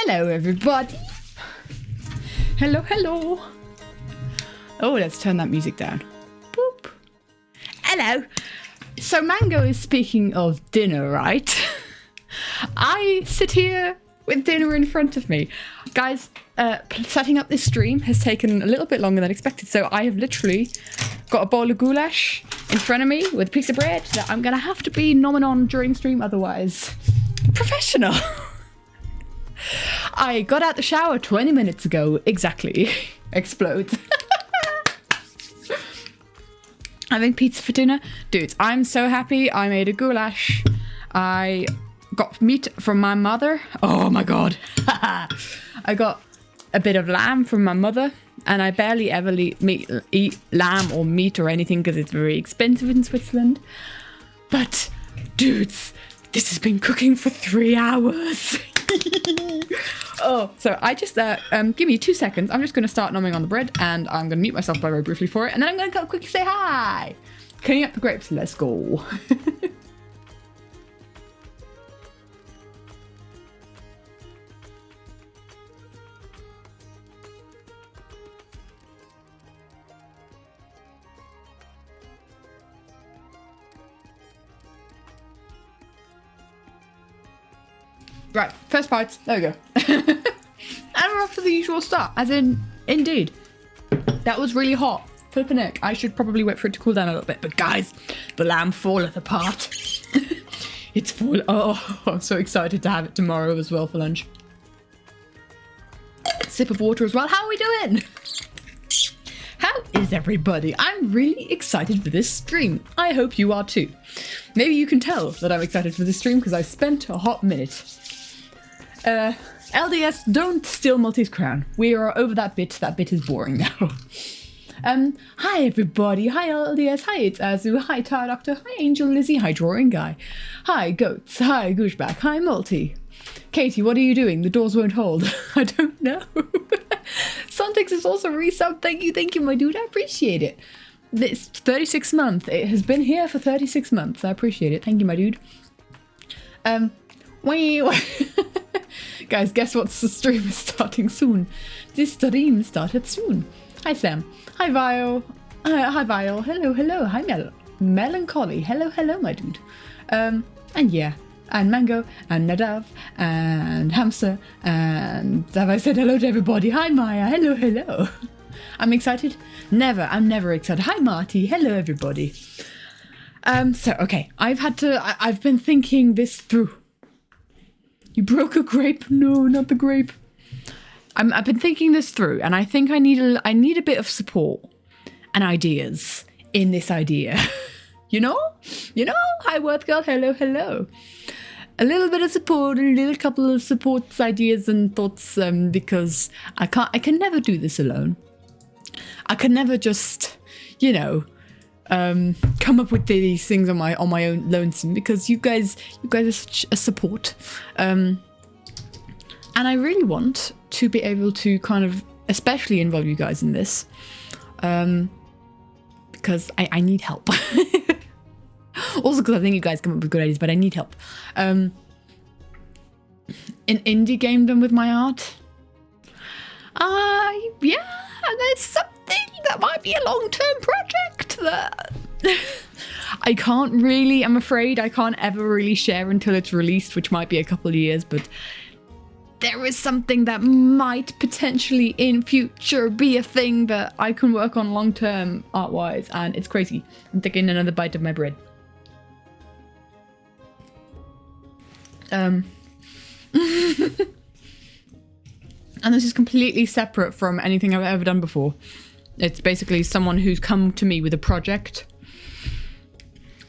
Hello, everybody. Hello, hello. Oh, let's turn that music down. Boop. Hello. So Mango is speaking of dinner, right? I sit here with dinner in front of me. Guys, setting up this stream has taken a little bit longer than expected, so I have literally got a bowl of goulash in front of me with a piece of bread that I'm going to have to be nomming on during stream, otherwise professional. I got out the shower 20 minutes ago, exactly. Explodes. Having pizza for dinner. Dudes, I'm so happy I made a goulash. I got meat from my mother. Oh my god. I got a bit of lamb from my mother, and I barely ever eat lamb or meat or anything because it's very expensive in Switzerland. But, dudes, this has been cooking for 3 hours. Oh, so I just, give me 2 seconds. I'm just going to start numbing on the bread, and I'm going to mute myself very briefly for it, and then I'm going to quickly say hi. Cleaning up the grapes, let's go. Right, first bites. There we go. And we're off to the usual start. As in, indeed. That was really hot. Flippin' heck. I should probably wait for it to cool down a little bit. But guys, the lamb falleth apart. It's full. Oh, I'm so excited to have it tomorrow as well for lunch. Sip of water as well. How are we doing? How is everybody? I'm really excited for this stream. I hope you are too. Maybe you can tell that I'm excited for this stream because I spent a hot minute. LDS, don't steal Maltese crown. We are over that bit. That bit is boring now. Hi everybody. Hi LDS. Hi, it's Azu. Hi Tar Doctor. Hi Angel Lizzie. Hi Drawing Guy. Hi Goats. Hi Gooshback. Hi Multi. Katie, what are you doing? The doors won't hold. I don't know. Sontex is also resub. Thank you, my dude. I appreciate it. It's 36 month. It has been here for 36 months. I appreciate it. Thank you, my dude. Guys, guess what? The stream is starting soon. This stream started soon. Hi, Sam. Hi, Vio. Hi, Vio. Hello, hello. Hi, Melancholy. Hello, hello, my dude. And yeah. And Mango, and Nadav, and Hamster, and have I said hello to everybody? Hi, Maya. Hello, hello. I'm excited? Never. I'm never excited. Hi, Marty. Hello, everybody. So, okay. I've been thinking this through. You broke a grape? No, not the grape. I've been thinking this through, and I think I need a bit of support and ideas in this idea. You know? Hi, Worth Girl. Hello, hello. A little bit of support, a little couple of supports, ideas, and thoughts, because I can never do this alone. I can never just, come up with these things on my own lonesome, because you guys are such a support, and I really want to be able to kind of especially involve you guys in this, because I need help. Also because I think you guys come up with good ideas, but I need help. An indie game done with my art. Yeah, there's something that might be a long-term project that I can't really, I'm afraid I can't ever really share until it's released, which might be a couple of years, but there is something that might potentially in future be a thing that I can work on long-term art-wise, and it's crazy. I'm taking another bite of my bread. And this is completely separate from anything I've ever done before. It's basically someone who's come to me with a project,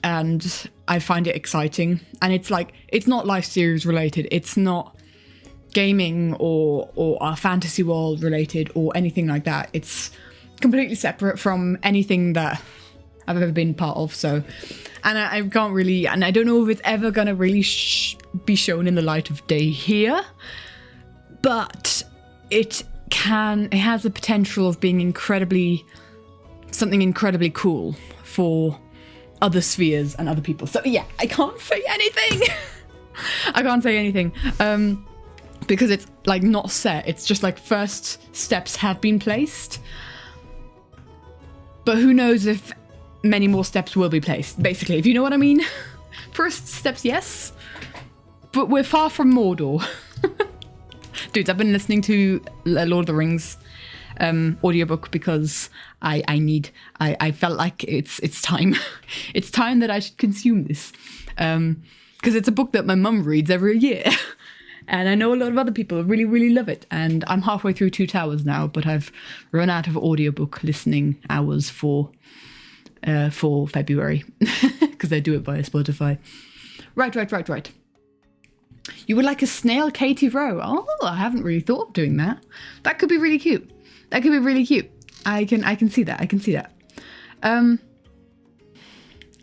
and I find it exciting. And it's like, it's not life series related. It's not gaming or our fantasy world related or anything like that. It's completely separate from anything that I've ever been part of. So, and I can't really, and I don't know if it's ever gonna really be shown in the light of day here, but it has the potential of being something incredibly cool for other spheres and other people. So yeah, I can't say anything. I can't say anything. because it's like not set. It's just like first steps have been placed. But who knows if many more steps will be placed, basically, if you know what I mean. First steps, yes. But we're far from Mordor. Dudes, I've been listening to Lord of the Rings audiobook because I felt like it's time. It's time that I should consume this. Because it's a book that my mum reads every year. And I know a lot of other people really, really love it. And I'm halfway through Two Towers now, but I've run out of audiobook listening hours for February. Because I do it via Spotify. Right. You would like a snail Katie Rowe? Oh, I haven't really thought of doing that. That could be really cute. I can see that.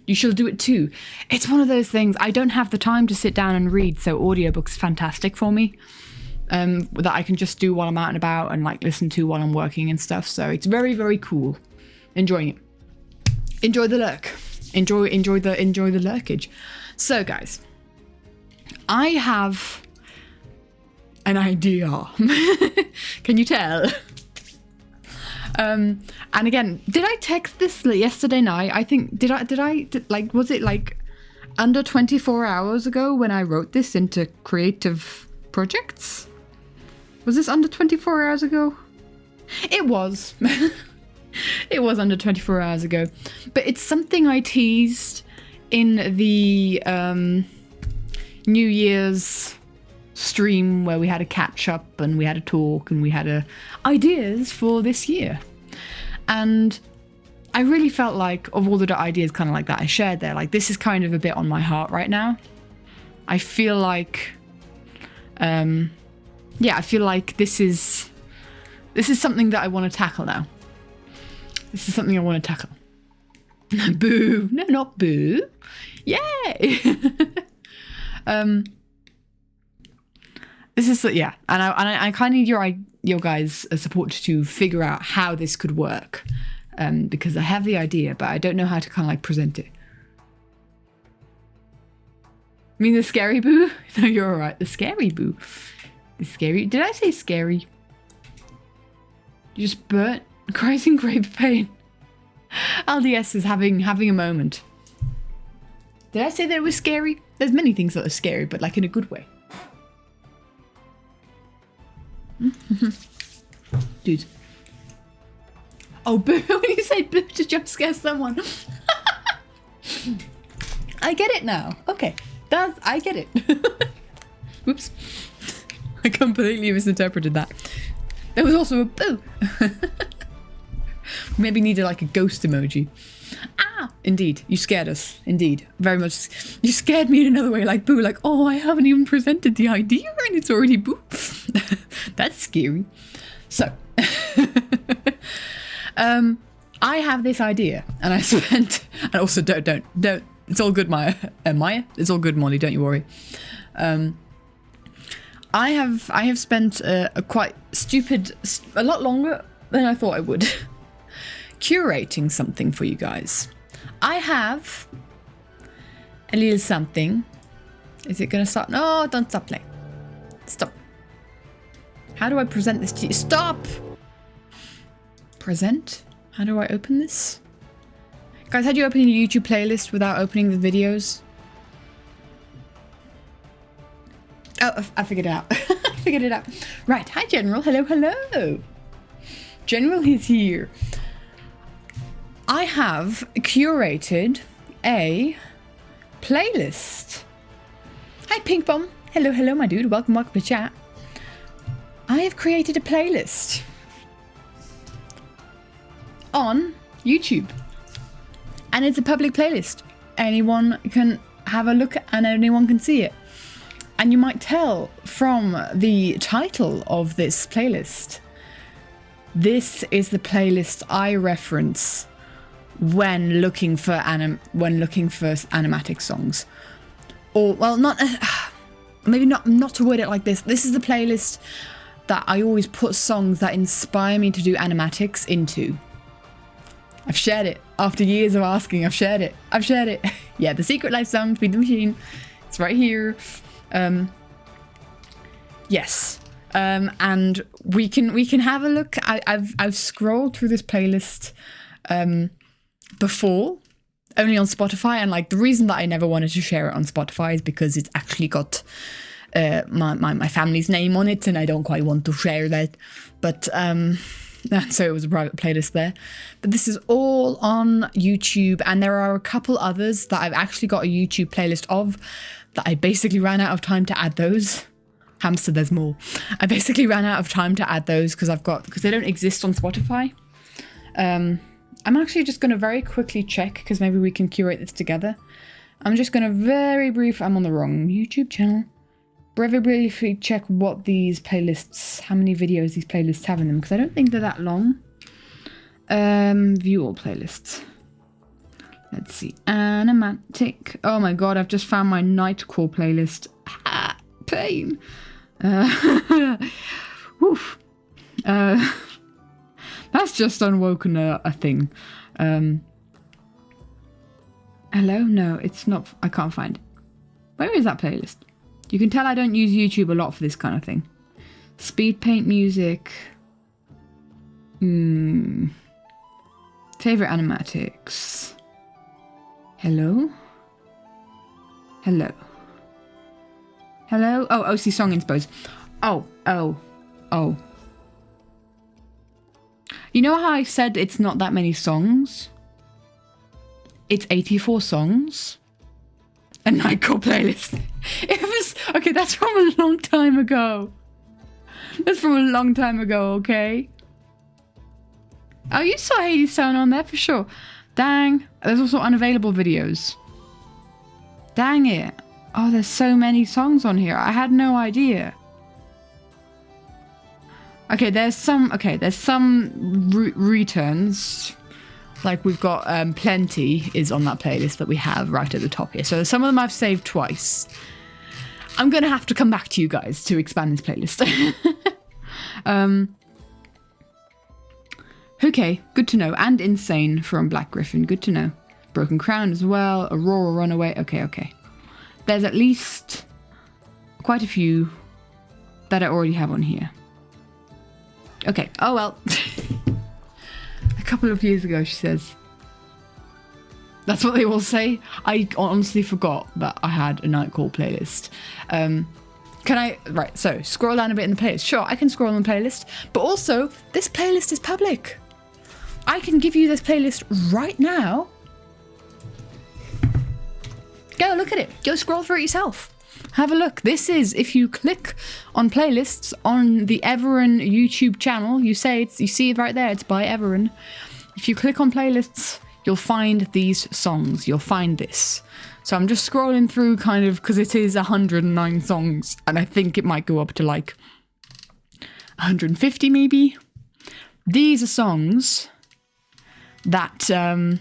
You shall do it too. It's one of those things, I don't have the time to sit down and read, so audiobook's fantastic for me. That I can just do while I'm out and about and like listen to while I'm working and stuff. So it's very, very cool. Enjoying it. Enjoy the lurk. Enjoy the lurkage. So guys, I have an idea. Can you tell? And again, did I text this yesterday night? I think, was it like under 24 hours ago when I wrote this into creative projects? Was this under 24 hours ago? It was. It was under 24 hours ago. But it's something I teased in the New Year's stream where we had a catch up and we had a talk and we had ideas for this year. And I really felt like, of all the ideas kind of like that I shared there, like this is kind of a bit on my heart right now. I feel like, I feel like this is something that I want to tackle now. This is something I want to tackle. Boo. No, not boo. Yay. This is, yeah. And I kind of need your guys' support to figure out how this could work. Because I have the idea, but I don't know how to kind of like present it. I mean the scary boo? No, you're alright. The scary boo. The scary. Did I say scary? You just burnt. Cries in great pain. LDS is having a moment. Did I say that it was scary? There's many things that are scary, but like in a good way. Dude. Oh, boo. When you say boo to jump scare someone. I get it now. Okay. I get it. Whoops. I completely misinterpreted that. There was also a boo. Maybe needed like a ghost emoji. Ah, indeed. You scared us. Indeed. Very much. You scared me in another way. Like boo. Like, oh, I haven't even presented the idea and it's already boo. That's scary. So. I have this idea and I spent, and also don't, it's all good, Maya, it's all good, Molly, don't you worry. I have spent a quite stupid, a lot longer than I thought I would, curating something for you guys. I have a little something. Is it gonna stop? No, don't stop playing. Stop. How do I present this to you? Stop! Present? How do I open this? Guys, how do you open your YouTube playlist without opening the videos? Oh, I figured it out. I figured it out. Right. Hi, General. Hello, hello. General is here. I have curated a playlist. Hi, Pink Bomb. Hello, hello, my dude. Welcome to chat. I have created a playlist on YouTube. And it's a public playlist. Anyone can have a look and anyone can see it. And you might tell from the title of this playlist, this is the playlist I reference when looking for animatic songs. Or, well, not maybe not to word it like this. This is the playlist that I always put songs that inspire me to do animatics into. I've shared it. After years of asking, I've shared it. Yeah, the Secret Life song, Feed the Machine. It's right here. Yes. and we can have a look. I've scrolled through this playlist before, only on Spotify, and like the reason that I never wanted to share it on Spotify is because it's actually got my family's name on it, and I don't quite want to share that. But so it was a private playlist there. But this is all on YouTube, and there are a couple others that I've actually got a YouTube playlist of that I basically ran out of time to add those. Hamster, there's more. I basically ran out of time to add those because they don't exist on Spotify. I'm actually just going to very quickly check because maybe we can curate this together. I'm just going to I'm on the wrong YouTube channel. Very briefly check what these playlists, how many videos these playlists have in them, because I don't think they're that long. View all playlists. Let's see. Animatic. Oh my god, I've just found my Nightcore playlist. Ah, pain. Woof. That's just unwoken a thing. Hello? No, it's not. I can't find it. Where is that playlist? You can tell I don't use YouTube a lot for this kind of thing. Speed paint music. Favorite animatics. Hello? Hello? Hello? Oh, OC Song Inspos. Oh. You know how I said it's not that many songs? It's 84 songs. A Nightcore playlist. It was... Okay, that's from a long time ago. That's from a long time ago, okay? Oh, you saw Hades Town on there for sure. Dang. There's also unavailable videos. Dang it. Oh, there's so many songs on here. I had no idea. Okay, there's some returns. Like we've got Plenty is on that playlist that we have right at the top here. So some of them I've saved twice. I'm going to have to come back to you guys to expand this playlist. Okay, good to know. And Insane from Black Griffin, good to know. Broken Crown as well. Aurora Runaway. Okay. There's at least quite a few that I already have on here. Okay, oh well. A couple of years ago, she says. That's what they all say. I honestly forgot that I had a Nightcore playlist. Can I... Right, so scroll down a bit in the playlist. Sure, I can scroll on the playlist. But also, this playlist is public. I can give you this playlist right now. Go look at it. Go scroll through it yourself. Have a look. This is, if you click on playlists on the Everon YouTube channel, you see it right there. It's by Everon. If you click on playlists, you'll find these songs. You'll find this. So I'm just scrolling through kind of, because it is 109 songs, and I think it might go up to like 150 maybe. These are songs that, that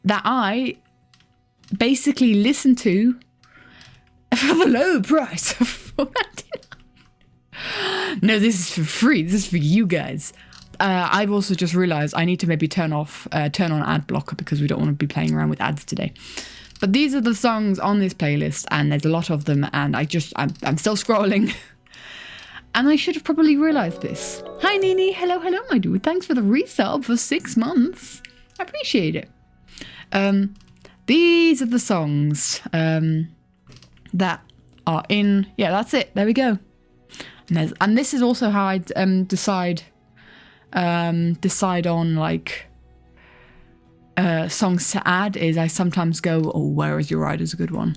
I basically listen to for the low price of $49. No, this is for free. This is for you guys. I've also just realized I need to maybe turn on ad blocker because we don't want to be playing around with ads today. But these are the songs on this playlist, and there's a lot of them, and I'm still scrolling. And I should have probably realized this. Hi Nini, hello my dude. Thanks for the resub for 6 months. I appreciate it. These are the songs that are in... Yeah, that's it. There we go. And this is also how I decide on like songs to add. Is I sometimes go, oh, Where Is Your Ride is a good one.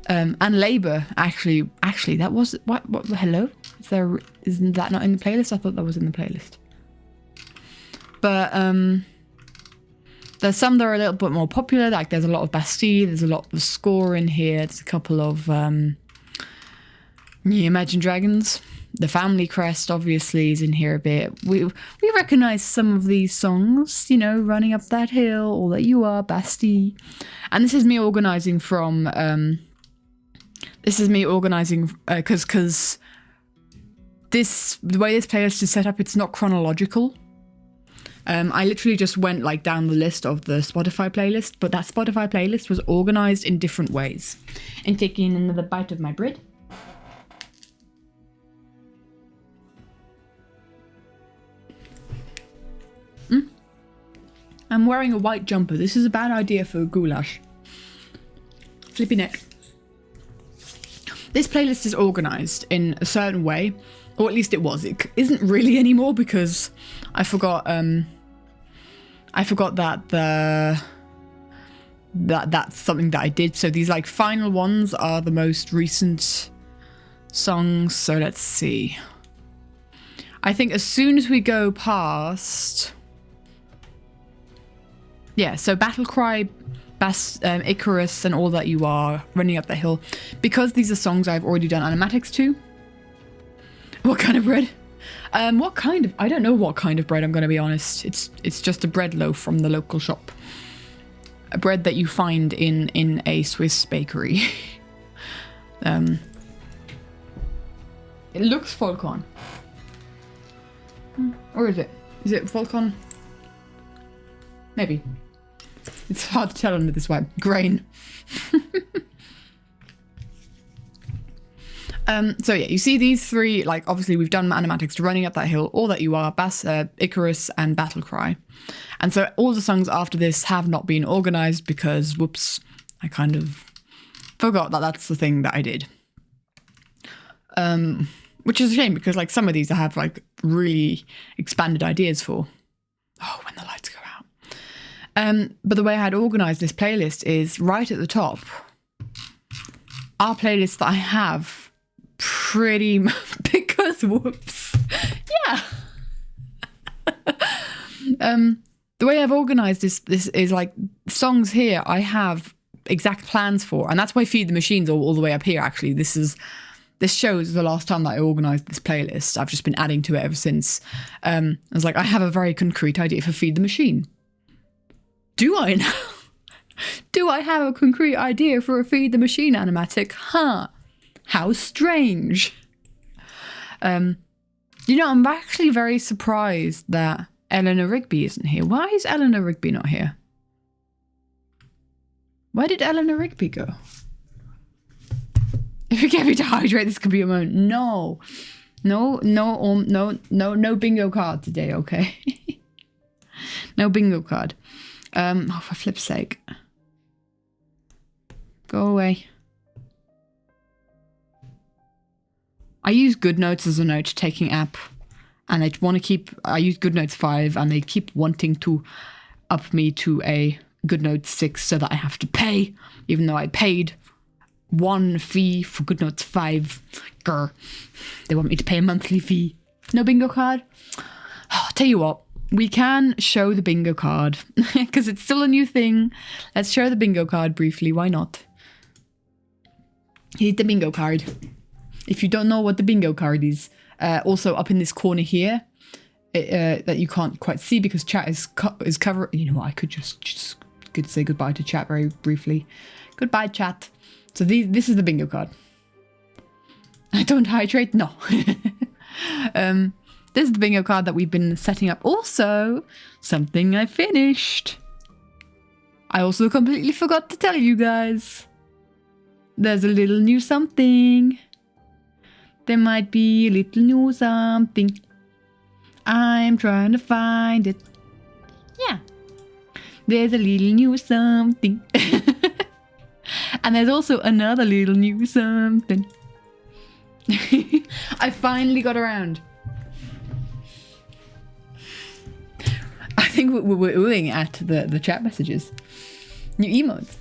And Labour, actually, that was... What hello? Isn't that not in the playlist? I thought that was in the playlist. But there's some that are a little bit more popular. Like there's a lot of Bastille. There's a lot of Score in here. There's a couple of Imagine Dragons. The Family Crest obviously is in here a bit. We recognise some of these songs, you know, Running Up That Hill, All That You Are, Bastille. And this is me organising from... because the way this playlist is set up, it's not chronological. I literally just went like down the list of the Spotify playlist, but that Spotify playlist was organised in different ways. And taking another bite of my bread. I'm wearing a white jumper. This is a bad idea for goulash. Flippy neck. This playlist is organized in a certain way, or at least it was. It isn't really anymore because I forgot that that's something that I did. So these like final ones are the most recent songs. So let's see. I think as soon as we go past, yeah, so Battle Cry, Icarus, and All That You Are, Running Up the Hill, because these are songs I've already done animatics to. What kind of bread? I don't know what kind of bread, I'm going to be honest. It's just a bread loaf from the local shop. A bread that you find in a Swiss bakery. It looks Volcon. Or is it? Is it Volcon? Maybe. It's hard to tell under this white grain. So yeah, you see these three, like obviously we've done animatics to Running Up That Hill, All That You Are, Icarus, and Battle Cry. And so all the songs after this have not been organized because, whoops, I kind of forgot that that's the thing that I did. Which is a shame because like some of these I have like really expanded ideas for. Oh, when the lights go out. But the way I had organized this playlist is right at the top are playlists that I have pretty much because whoops. Yeah. The way I've organized this is like songs here I have exact plans for, and that's why Feed the Machine's all the way up here actually. This shows the last time that I organised this playlist. I've just been adding to it ever since. I was like, I have a very concrete idea for Feed the Machine. Do I now? Do I have a concrete idea for a Feed the Machine animatic? Huh. How strange. I'm actually very surprised that Eleanor Rigby isn't here. Why is Eleanor Rigby not here? Where did Eleanor Rigby go? If you get me to hydrate, this could be a moment. No bingo card today, okay? No bingo card. Oh, for flip's sake. Go away. I use GoodNotes as a note-taking app, and I use GoodNotes 5, and they keep wanting to up me to a GoodNotes 6 so that I have to pay, even though I paid one fee for GoodNotes 5. Grr. They want me to pay a monthly fee. No bingo card? Oh, I'll tell you what, we can show the bingo card because it's still a new thing. Let's show the bingo card briefly. Why not? Here's the bingo card. If you don't know what the bingo card is, also up in this corner here, that you can't quite see because chat is covered. You know what? I could just say goodbye to chat very briefly. Goodbye, chat. So this is the bingo card. I don't hydrate? No. This is the bingo card that we've been setting up. Also, something I finished. I also completely forgot to tell you guys. There's a little new something. There might be a little new something. I'm trying to find it. Yeah. There's a little new something. And there's also another little new something. I finally got around. I think we're oohing at the chat messages. New emotes.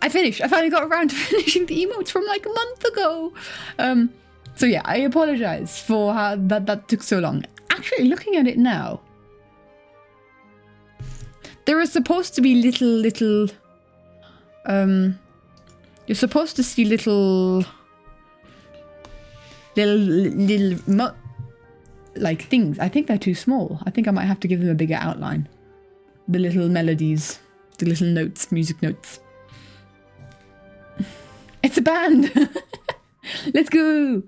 I finally got around to finishing the emotes from like a month ago. So yeah, I apologize for how that took so long. Actually, looking at it now, there are supposed to be little you're supposed to see little like things. I think they're too small. I think I might have to give them a bigger outline. The little melodies, the little notes, music notes. It's a band. Let's go.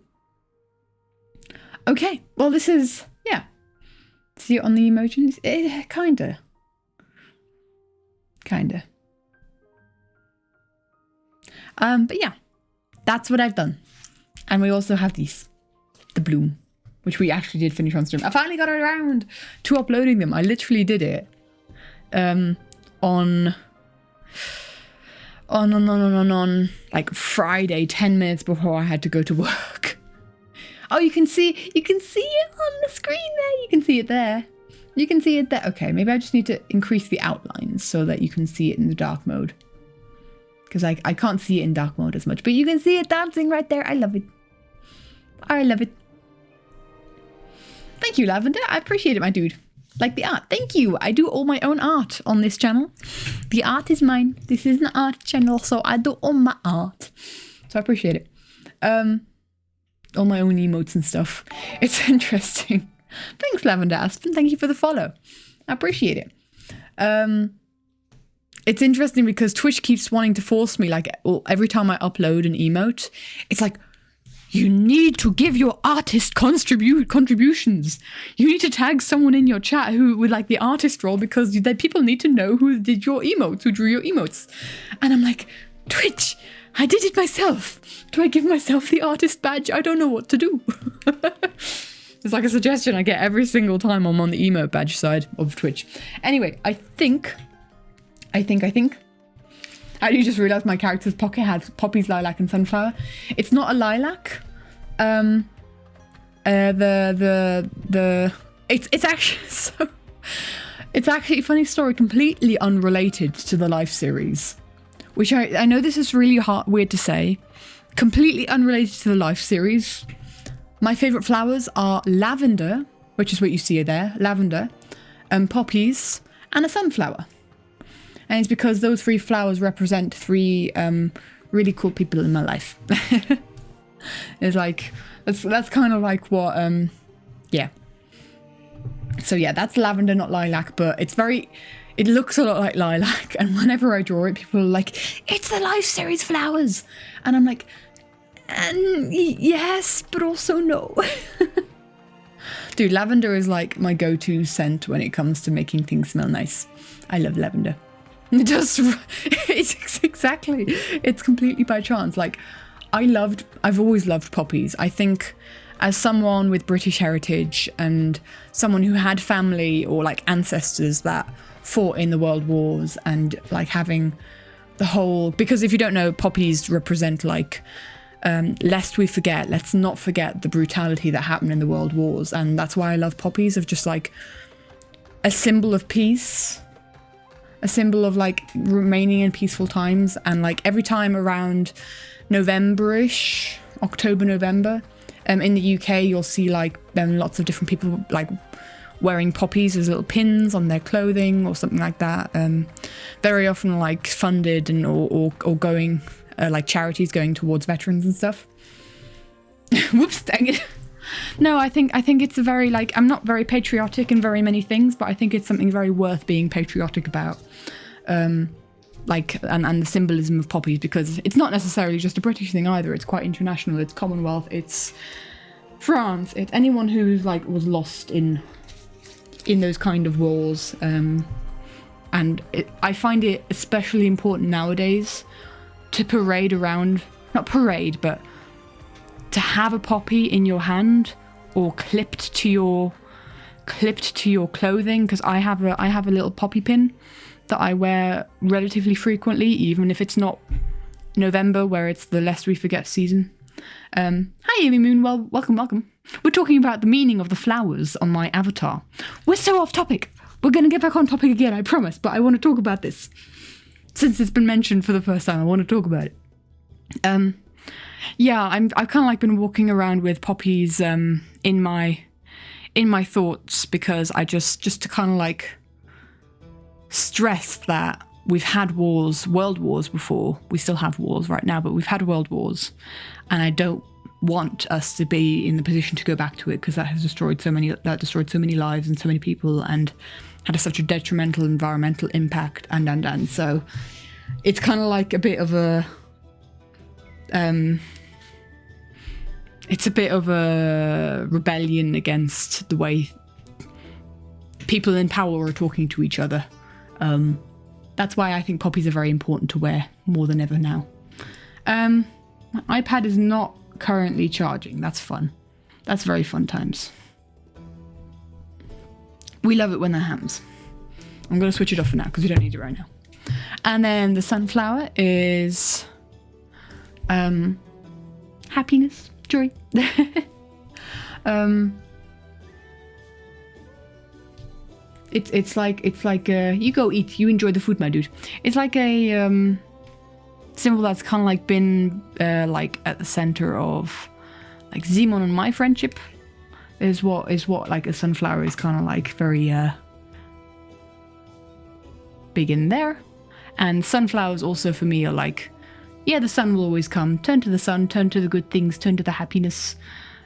Okay, well this is, yeah. See it on the emojis? Kinda. But yeah, that's what I've done. And we also have these. The bloom. which we actually did finish on stream. I finally got around to uploading them. I literally did it on like Friday, 10 minutes before I had to go to work. Oh, you can see it on the screen there. You can see it there. You can see it there. Okay, maybe I just need to increase the outlines so that you can see it in the dark mode. Because I can't see it in dark mode as much. But you can see it dancing right there. I love it. I love it. Thank you, Lavender. I appreciate it, my dude. Like the art. Thank you. I do all my own art on this channel. The art is mine. This is an art channel, so I do all my art. So I appreciate it. All my own emotes and stuff. It's interesting. Thanks, Lavender Aspen. Thank you for the follow. I appreciate it. It's interesting because Twitch keeps wanting to force me, like, every time I upload an emote, it's like, you need to give your artist contributions. You need to tag someone in your chat who with like the artist role because people need to know who did your emotes, who drew your emotes. And I'm like, Twitch, I did it myself. Do I give myself the artist badge? I don't know what to do. It's like a suggestion I get every single time I'm on the emote badge side of Twitch. Anyway, I think. I actually just realised my character's pocket has poppies, lilac, and sunflower. It's not a lilac. It's actually so. It's actually a funny story, completely unrelated to the Life series, which I know this is really weird to say. Completely unrelated to the Life series. My favourite flowers are lavender, which is what you see there, lavender, poppies, and a sunflower. And it's because those 3 flowers represent 3 really cool people in my life. It's like, that's kind of like what, yeah. So yeah, that's lavender, not lilac, but it looks a lot like lilac. And whenever I draw it, people are like, it's the Life series flowers. And I'm like, yes, but also no. Dude, lavender is like my go-to scent when it comes to making things smell nice. I love lavender. It's exactly, it's completely by chance. Like, I've always loved poppies. I think as someone with British heritage and someone who had family or like ancestors that fought in the world wars and like having the whole, because if you don't know, poppies represent like, lest we forget, let's not forget the brutality that happened in the world wars. And that's why I love poppies, of just like a symbol of peace. A symbol of like remaining in peaceful times. And like every time around November-ish, October, November, in the UK, you'll see like lots of different people like wearing poppies as little pins on their clothing or something like that. Very often like funded and or going like charities going towards veterans and stuff. Whoops, dang it. No, I think it's a very, like, I'm not very patriotic in very many things, but I think it's something very worth being patriotic about. Like, and the symbolism of poppies, because it's not necessarily just a British thing either. It's quite international. It's Commonwealth. It's France. It's anyone who's like was lost in those kind of wars. I find it especially important nowadays to parade around, not parade, but to have a poppy in your hand or clipped to your clothing, because I have a little poppy pin that I wear relatively frequently, even if it's not November, where it's the Lest We Forget season. Hi Amy Moon, well, welcome. We're talking about the meaning of the flowers on my avatar. We're so off topic. We're going to get back on topic again, I promise, but I want to talk about this. Since it's been mentioned for the first time, I want to talk about it. Yeah, I've kind of like been walking around with poppies in my thoughts, because I just to kind of like stress that we've had wars, world wars before. We still have wars right now, but we've had world wars, and I don't want us to be in the position to go back to it, because that destroyed so many lives and so many people, and had such a detrimental environmental impact, and so it's kind of like a bit of a it's a bit of a rebellion against the way people in power are talking to each other. That's why I think poppies are very important to wear more than ever now. My iPad is not currently charging. That's fun. That's very fun times. We love it when they're hams. I'm going to switch it off for now because we don't need it right now. And then the sunflower is happiness, joy. It's like you go eat, you enjoy the food, my dude. It's like a symbol that's kind of like been like at the center of like Simon and my friendship. Is what like a sunflower is kind of like very big in there. And sunflowers also for me are like, yeah, the sun will always come. Turn to the sun, turn to the good things, turn to the happiness.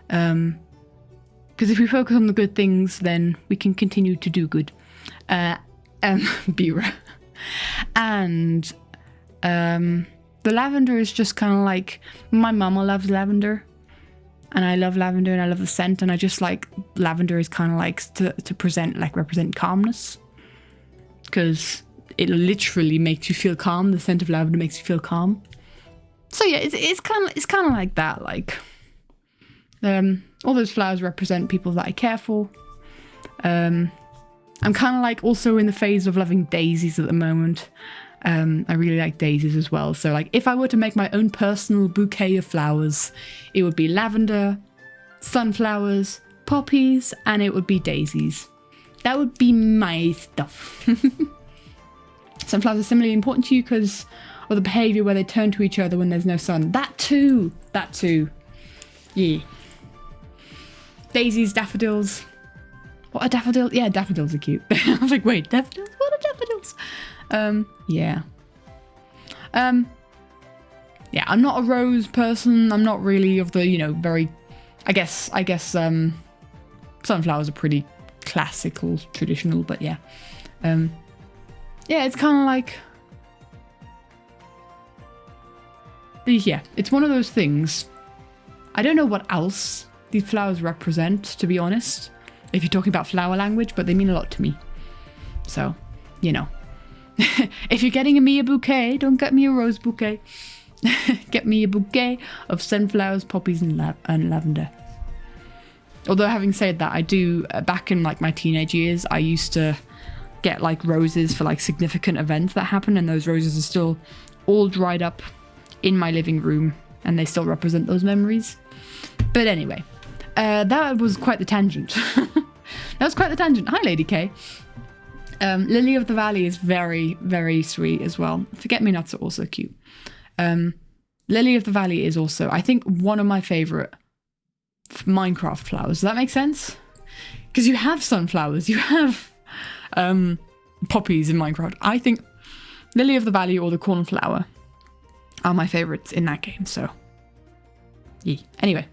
Because if we focus on the good things, then we can continue to do good. Bira. And the lavender is just kind of like, my mama loves lavender. And I love lavender and I love the scent. And I just like, lavender is kind of like to represent calmness. Because it literally makes you feel calm. The scent of lavender makes you feel calm. So yeah, it's kind of like that. Like, all those flowers represent people that I care for. I'm kind of like also in the phase of loving daisies at the moment. I really like daisies as well. So like if I were to make my own personal bouquet of flowers, it would be lavender, sunflowers, poppies, and it would be daisies. That would be my stuff. Sunflowers are similarly important to you because of the behavior where they turn to each other when there's no sun. That too. Yeah. Daisies, daffodils. What are daffodils? Yeah, daffodils are cute. I was like, wait, daffodils? What are daffodils? Yeah. Yeah, I'm not a rose person. I'm not really of the, very, I guess, sunflowers are pretty classical, traditional, but yeah. Yeah, it's kind of like, yeah, it's one of those things. I don't know what else these flowers represent, to be honest, if you're talking about flower language, but they mean a lot to me. So, if you're getting me a bouquet, don't get me a rose bouquet. Get me a bouquet of sunflowers, poppies, and lavender. Although having said that, I do, back in like my teenage years, I used to get like roses for like significant events that happen, and those roses are still all dried up in my living room, and they still represent those memories. But anyway, that was quite the tangent. Hi, Lady K. Lily of the Valley is very, very sweet as well. Forget-me-nots are also cute. Lily of the Valley is also, I think, one of my favorite Minecraft flowers. Does that make sense? Because you have sunflowers, you have poppies in Minecraft. I think Lily of the Valley or the cornflower are my favorites in that game. So, yeah. Anyway,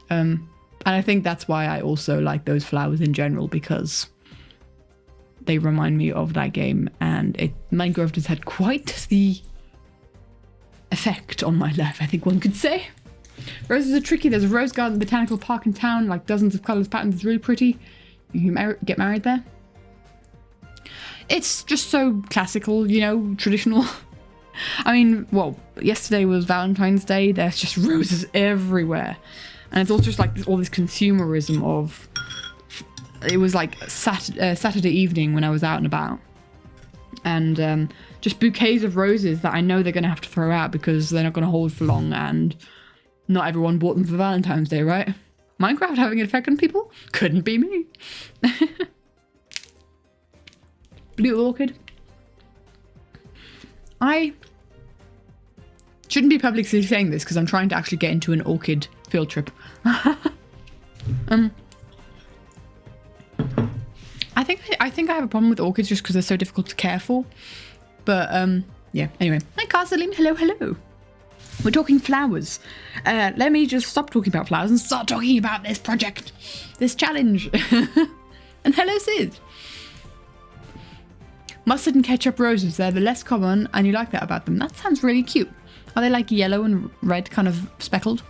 and I think that's why I also like those flowers in general, because they remind me of that game, and Minecraft has had quite the effect on my life, I think one could say. Roses are tricky. There's a rose garden at the botanical park in town, like dozens of colours, patterns. It's really pretty. You can get married there. It's just so classical, traditional. I mean, well, yesterday was Valentine's Day. There's just roses everywhere. And it's also just like all this consumerism of... It was like Saturday evening when I was out and about. And just bouquets of roses that I know they're going to have to throw out because they're not going to hold for long, and not everyone bought them for Valentine's Day, right? Minecraft having an effect on people? Couldn't be me. Blue orchid. I shouldn't be publicly saying this because I'm trying to actually get into an orchid field trip. I think I have a problem with orchids just because they're so difficult to care for. But yeah. Anyway, hi Casalim. Hello. We're talking flowers. Let me just stop talking about flowers and start talking about this project, this challenge. And hello, Sid. Mustard and ketchup roses. They're the less common, and you like that about them. That sounds really cute. Are they like yellow and red, kind of speckled?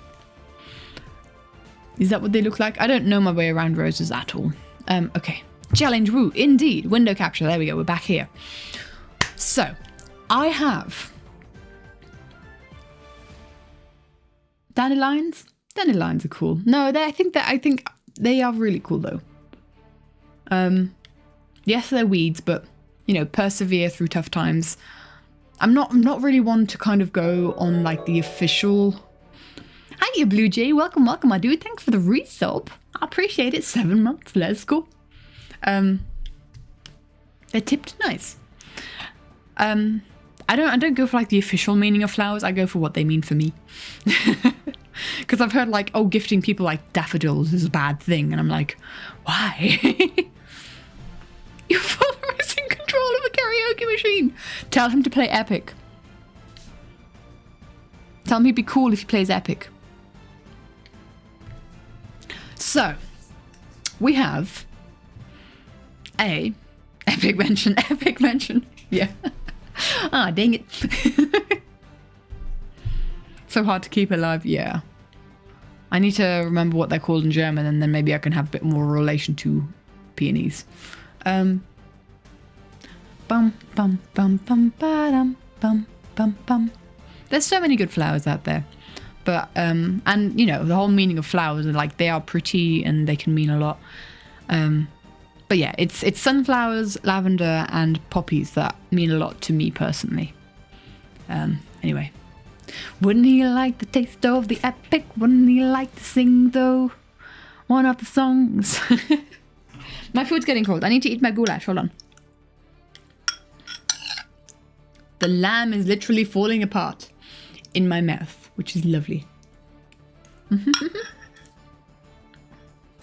Is that what they look like? I don't know my way around roses at all. Okay. Challenge, woo, indeed. Window capture. There we go. We're back here. So, I have dandelions, Dandelions are cool. No, I think they are really cool though. Yes, they're weeds, but you know, persevere through tough times. I'm not really one to kind of go on like the official. Hiya, Blue Jay. Welcome, my dude. Thanks for the resub. I appreciate it. 7 months. Let's go. They're tipped nice. I don't go for like the official meaning of flowers. I go for what they mean for me. Because I've heard like, oh, gifting people like daffodils is a bad thing, and I'm like, why? Your father is in control of a karaoke machine. Tell him to play Epic. Tell him he'd be cool if he plays Epic. So, we have a epic mention. Yeah. Ah, dang it. So hard to keep alive. Yeah. I need to remember what they're called in German, and then maybe I can have a bit more relation to peonies. Bum bum bum bum ba-dum, bum bum bum. There's so many good flowers out there. But and you know, the whole meaning of flowers are like they are pretty and they can mean a lot. But yeah, it's sunflowers, lavender, and poppies that mean a lot to me personally. Anyway. Wouldn't he like the taste of the epic? Wouldn't he like to sing though? One of the songs. My food's getting cold. I need to eat my goulash. Hold on. The lamb is literally falling apart in my mouth, which is lovely.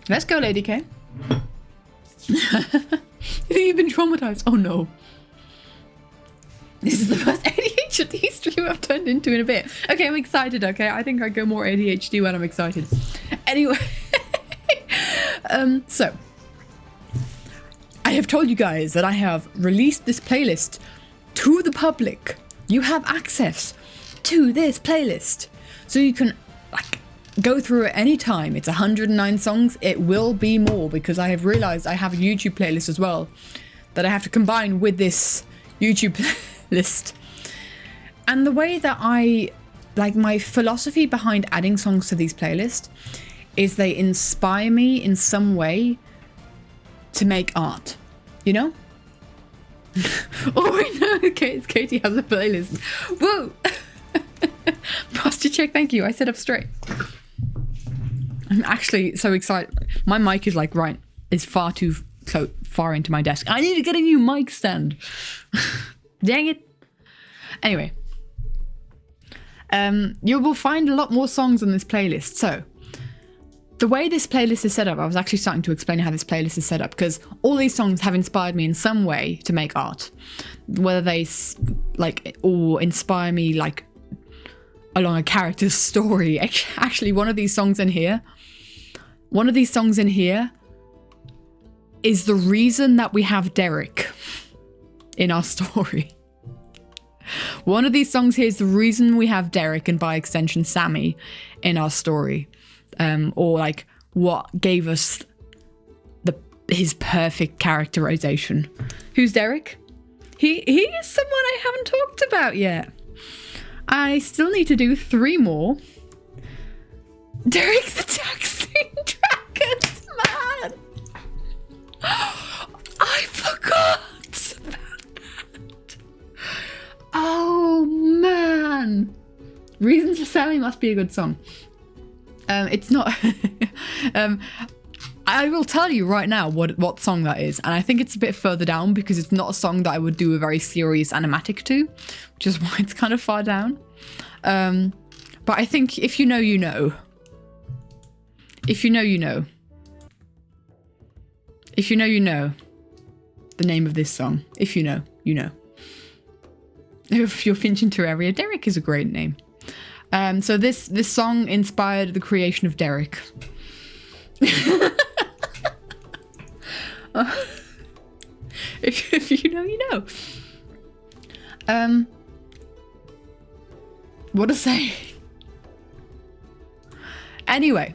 Let's go, Lady K. You think you've been traumatized? Oh no. This is the first ADHD stream I've turned into in a bit. Okay, I'm excited, okay? I think I go more ADHD when I'm excited. Anyway. So. I have told you guys that I have released this playlist to the public. You have access to this playlist. So you can, like, go through it anytime. It's 109 songs. It will be more because I have realized I have a YouTube playlist as well that I have to combine with this YouTube list. And the way that my philosophy behind adding songs to these playlists is they inspire me in some way to make art, you know? Oh, I know, Katie has a playlist. Whoa! Posture check, thank you. I sit up straight. I'm actually so excited. My mic is like is far too far into my desk. I need to get a new mic stand. Dang it. Anyway. You will find a lot more songs on this playlist. So, the way this playlist is set up, I was actually starting to explain how this playlist is set up because all these songs have inspired me in some way to make art. Whether they or inspire me like along a character's story. Actually, one of these songs in here is the reason that we have Derek in our story. One of these songs here is the reason we have Derek and by extension Sammy in our story. Or like what gave us his perfect characterization. Who's Derek? He is someone I haven't talked about yet. I still need to do 3 more. Derek the Taxi Dragons, man! I forgot that! Oh, man! Reasons for Sammy must be a good song. It's not... I will tell you right now what song that is, and I think it's a bit further down because it's not a song that I would do a very serious animatic to, which is why it's kind of far down. But I think if you know, you know. If you know, you know. If you know, you know the name of this song. If you know, you know. If you're Finch Terraria, Derek is a great name. So this song inspired the creation of Derek. If you know, you know. What a saying. Anyway.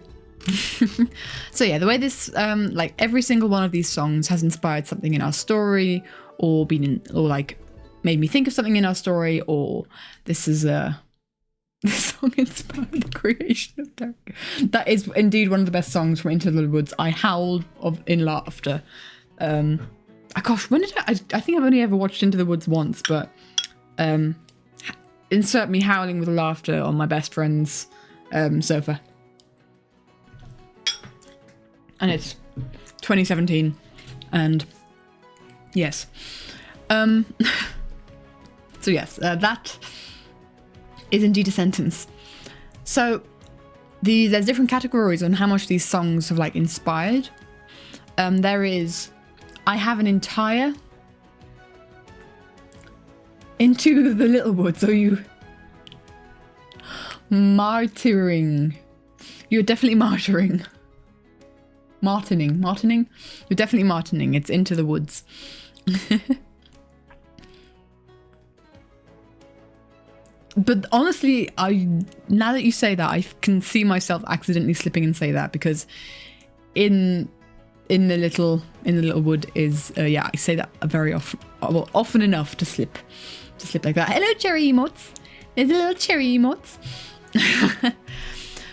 So yeah, the way this like every single one of these songs has inspired something in our story, or like made me think of something in our story, or this is This song inspired the creation of Derek. That is indeed one of the best songs from Into the Woods. I howled in laughter. Gosh, when did I think I've only ever watched Into the Woods once, but insert me howling with laughter on my best friend's sofa. And it's 2017, and yes. So yes, that is indeed a sentence. So there's different categories on how much these songs have like inspired. There is, I have an entire Into the Little Woods. Are you martyring? You're definitely martyring. Martining. You're definitely martining. It's Into the Woods. But honestly, now that you say that, I can see myself accidentally slipping and say that, because in the little wood is I say that very often, well, often enough to slip like that. Hello, cherry emotes. There's a little cherry emotes.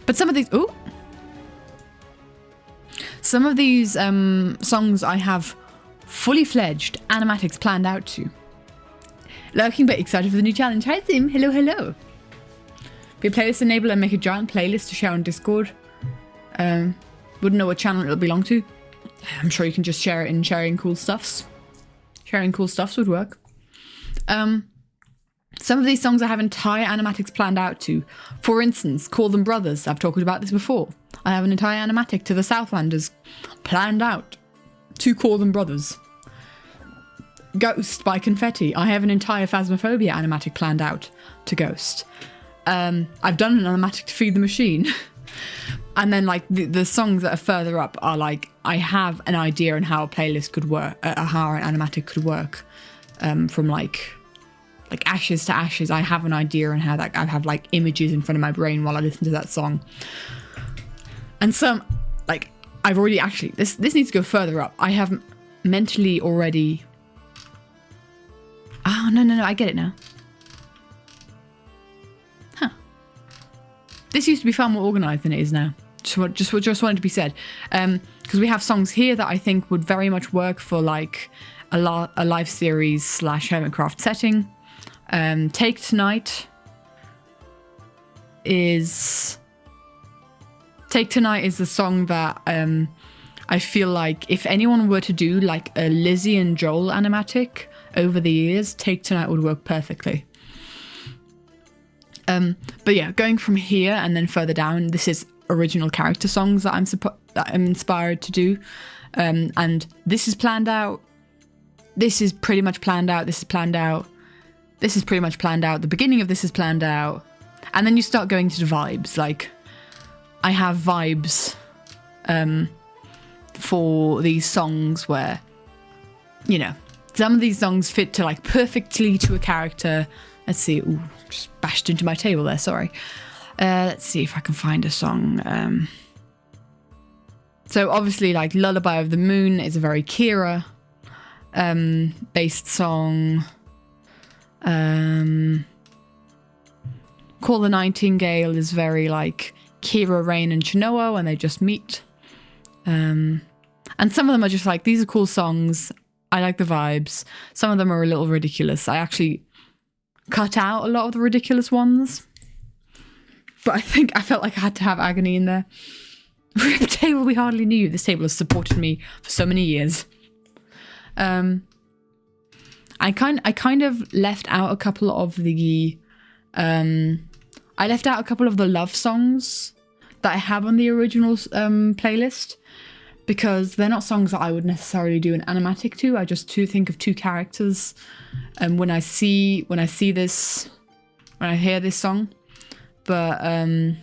But some of these songs I have fully fledged animatics planned out to. Lurking but excited for the new challenge. Hi Sim, hello. Be a playlist enabler and make a giant playlist to share on Discord. Wouldn't know what channel it'll belong to. I'm sure you can just share it in Sharing Cool Stuffs. Sharing Cool Stuffs would work. Some of these songs I have entire animatics planned out to. For instance, Call Them Brothers. I've talked about this before. I have an entire animatic to the Southlanders planned out to Call Them Brothers. Ghost by Confetti. I have an entire Phasmophobia animatic planned out to Ghost. I've done an animatic to Feed the Machine. And then like the songs that are further up are like, I have an idea on how a playlist could work, how an animatic could work, from like Ashes to Ashes. I have an idea on how that, I have like images in front of my brain while I listen to that song. And some, like, I've already actually, this needs to go further up. I have mentally already, oh, no, I get it now. Huh. This used to be far more organised than it is now. Just wanted to be said. Because we have songs here that I think would very much work for like a live series / Hermitcraft setting. Take Tonight is the song that I feel like if anyone were to do like a Lizzie and Joel animatic over the years, Take Tonight would work perfectly. But yeah, going from here and then further down, this is original character songs that I'm inspired to do. And this is planned out. This is pretty much planned out. This is planned out. This is pretty much planned out. The beginning of this is planned out. And then you start going to the vibes. Like, I have vibes for these songs where, you know, some of these songs fit to like perfectly to a character. Let's see. Ooh, just bashed into my table there. Sorry. Let's see if I can find a song. So obviously, like Lullaby of the Moon is a very Kira based song. Call the Nightingale is very like Kira, Rain, and Chinoa when they just meet. And some of them are just like, these are cool songs. I like the vibes. Some of them are a little ridiculous. I actually cut out a lot of the ridiculous ones. But I felt like I had to have Agony in there. Rip table we hardly knew. This table has supported me for so many years. I kind of left out a couple of the love songs that I have on the original playlist, because they're not songs that I would necessarily do an animatic to. I just think of two characters, and when I hear this song, but and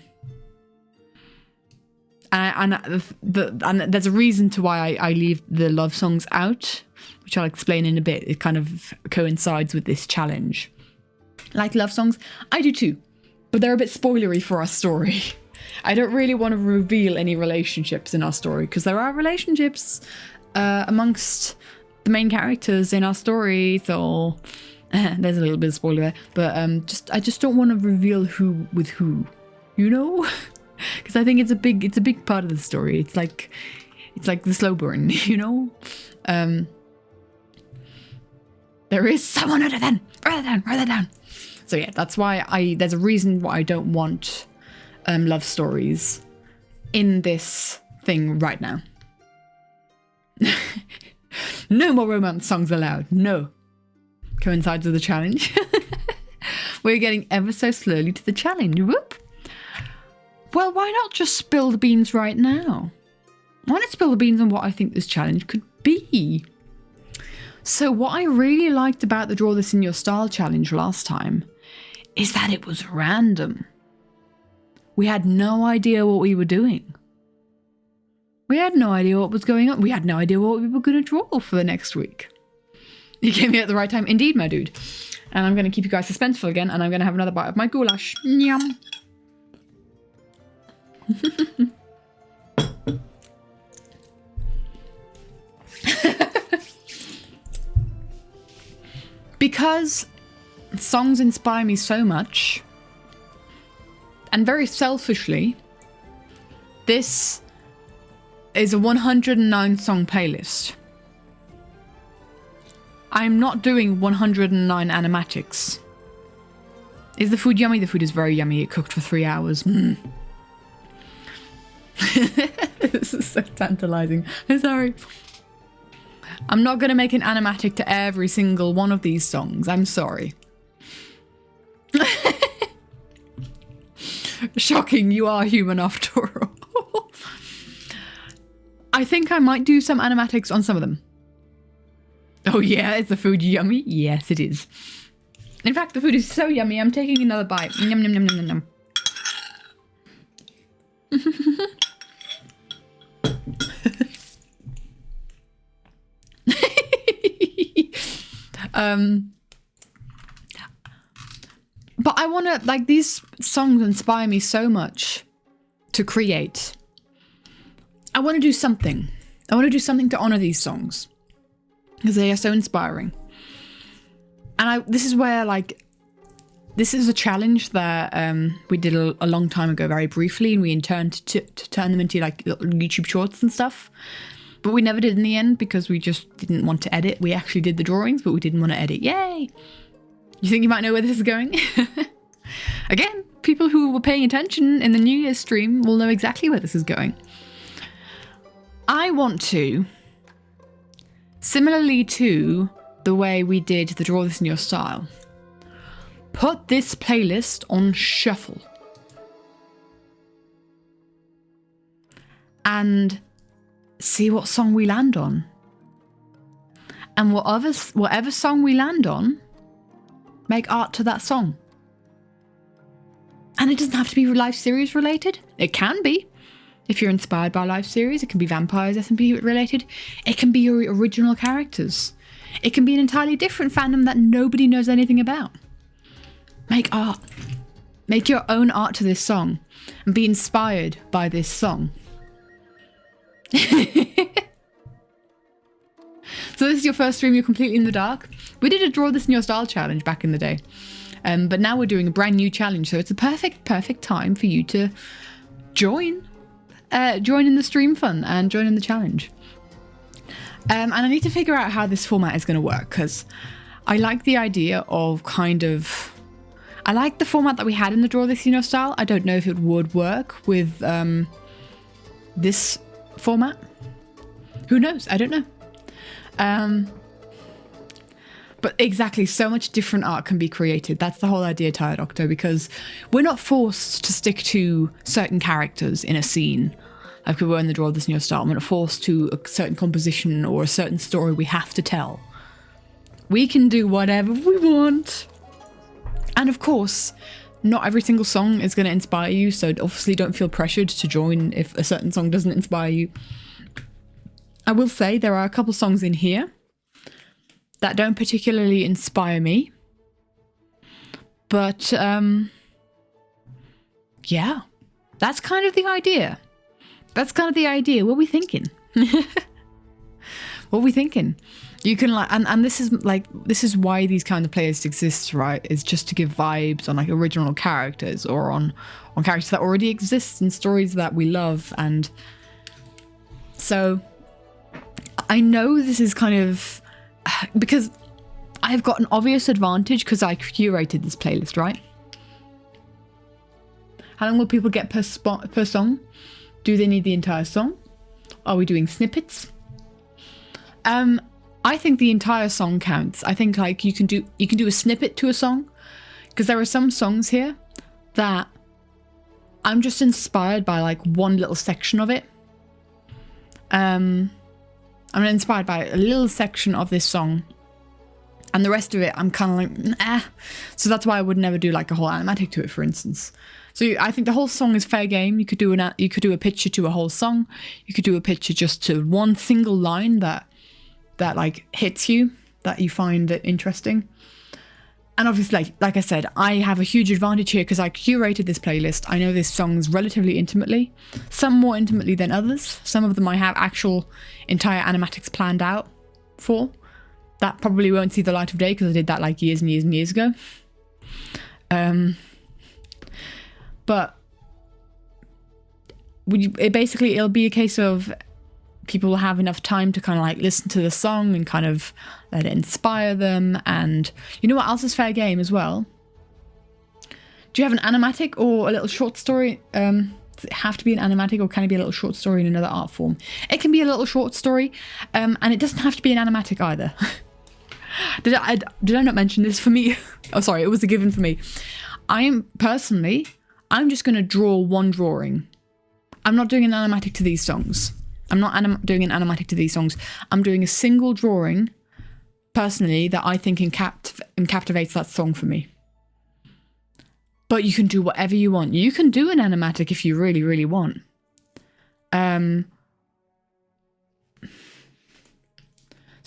there's a reason to why I leave the love songs out, which I'll explain in a bit. It kind of coincides with this challenge. Like love songs, I do too, but they're a bit spoilery for our story. I don't really want to reveal any relationships in our story, because there are relationships amongst the main characters in our story, so There's a little bit of spoiler there, but I just don't want to reveal who with who, you know, because I think it's a big part of the story. It's like the slow burn, you know. There is someone other than. Write that down. So yeah, that's why there's a reason why I don't want love stories in this thing right now. No more romance songs allowed. No. Coincides with the challenge. We're getting ever so slowly to the challenge. Whoop. Well, why not just spill the beans right now? Why not spill the beans on what I think this challenge could be? So what I really liked about the Draw This in Your Style challenge last time is that it was random. We had no idea what we were doing. We had no idea what was going on. We had no idea what we were going to draw for the next week. You came here at the right time. Indeed, my dude. And I'm going to keep you guys suspenseful again, and I'm going to have another bite of my goulash. Yum. Because songs inspire me so much, and very selfishly, this is a 109 song playlist. I'm not doing 109 animatics. Is the food yummy? The food is very yummy. It cooked for 3 hours. Mm. This is so tantalizing. I'm sorry. I'm not going to make an animatic to every single one of these songs. I'm sorry. Shocking, you are human after all. I think I might do some animatics on some of them. Oh yeah, is the food yummy? Yes, it is. In fact, the food is so yummy, I'm taking another bite. Yum, yum, yum, yum, yum, yum. But I want to, like, these songs inspire me so much to create. I want to do something. I want to do something to honor these songs because they are so inspiring. And this is where, like, this is a challenge that we did a long time ago, very briefly, and we intended to turn them into, like, YouTube shorts and stuff. But we never did in the end because we just didn't want to edit. We actually did the drawings, but we didn't want to edit. Yay! You think you might know where this is going? Again, people who were paying attention in the New Year's stream will know exactly where this is going. I want to, similarly to the way we did the Draw This in Your Style, put this playlist on shuffle. And see what song we land on. And whatever song we land on, make art to that song. And it doesn't have to be live series related. It can be. If you're inspired by live series, it can be vampires, SMP related. It can be your original characters. It can be an entirely different fandom that nobody knows anything about. Make art. Make your own art to this song and be inspired by this song. So this is your first stream, you're completely in the dark. We did a Draw This in Your Style challenge back in the day. But now we're doing a brand new challenge, so it's a perfect time for you to join in the stream fun and join in the challenge. And I need to figure out how this format is going to work, because I like the idea of I like the format that we had in the Draw This in Your Style. I don't know if it would work with this format. Who knows? I don't know. But exactly, so much different art can be created. That's the whole idea, Tired Octo, because we're not forced to stick to certain characters in a scene like we were in the Draw This in Your Style. We're not forced to a certain composition or a certain story we have to tell. We can do whatever we want. And of course, not every single song is going to inspire you, so obviously don't feel pressured to join if a certain song doesn't inspire you. I will say there are a couple songs in here that don't particularly inspire me. But, yeah, that's kind of the idea. That's kind of the idea. What are we thinking? What are we thinking? You can like, and this is why these kind of playlists exist, right? Is just to give vibes on like original characters or on characters that already exist and stories that we love. And so I know this is kind of because I've got an obvious advantage because I curated this playlist, right? How long will people get per song? Do they need the entire song? Are we doing snippets? I think the entire song counts. I think like you can do a snippet to a song, because there are some songs here that I'm just inspired by like one little section of it. I'm inspired by a little section of this song, and the rest of it I'm kind of like, nah. So that's why I would never do like a whole animatic to it, for instance. So I think the whole song is fair game. You could do a picture to a whole song. You could do a picture just to one single line that like hits you, that you find it interesting. And obviously, like I said, I have a huge advantage here because I curated this playlist. I know these songs relatively intimately, some more intimately than others. Some of them I have actual entire animatics planned out for. That probably won't see the light of day because I did that like years and years and years ago. But it'll be a case of people will have enough time to kind of like listen to the song and kind of let it inspire them. And you know what else is fair game as well? Do you have an animatic or a little short story? Does it have to be an animatic, or can it be a little short story in another art form? It can be a little short story, and it doesn't have to be an animatic either. Did I not mention this for me? Oh, sorry, it was a given for me. I'm just going to draw one drawing. I'm not doing an animatic to these songs. I'm not doing an animatic to these songs. I'm doing a single drawing, personally, that I think captivates that song for me. But you can do whatever you want. You can do an animatic if you really, really want. So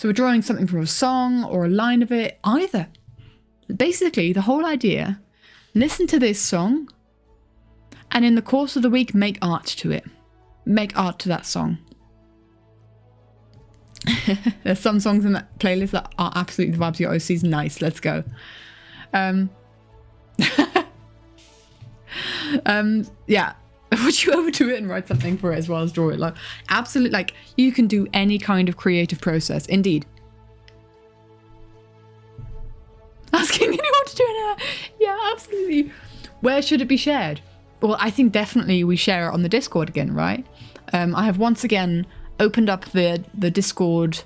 we're drawing something from a song or a line of it, either. Basically, the whole idea, listen to this song, and in the course of the week, make art to it. Make art to that song. There's some songs in that playlist that are absolutely the vibes. Your OC's nice. Let's go. Yeah. Would you overdo it and write something for it as well as draw it? Like, absolutely. Like, you can do any kind of creative process. Indeed. Asking anyone to do it. Yeah, absolutely. Where should it be shared? Well, I think definitely we share it on the Discord again, right? I have once again opened up the Discord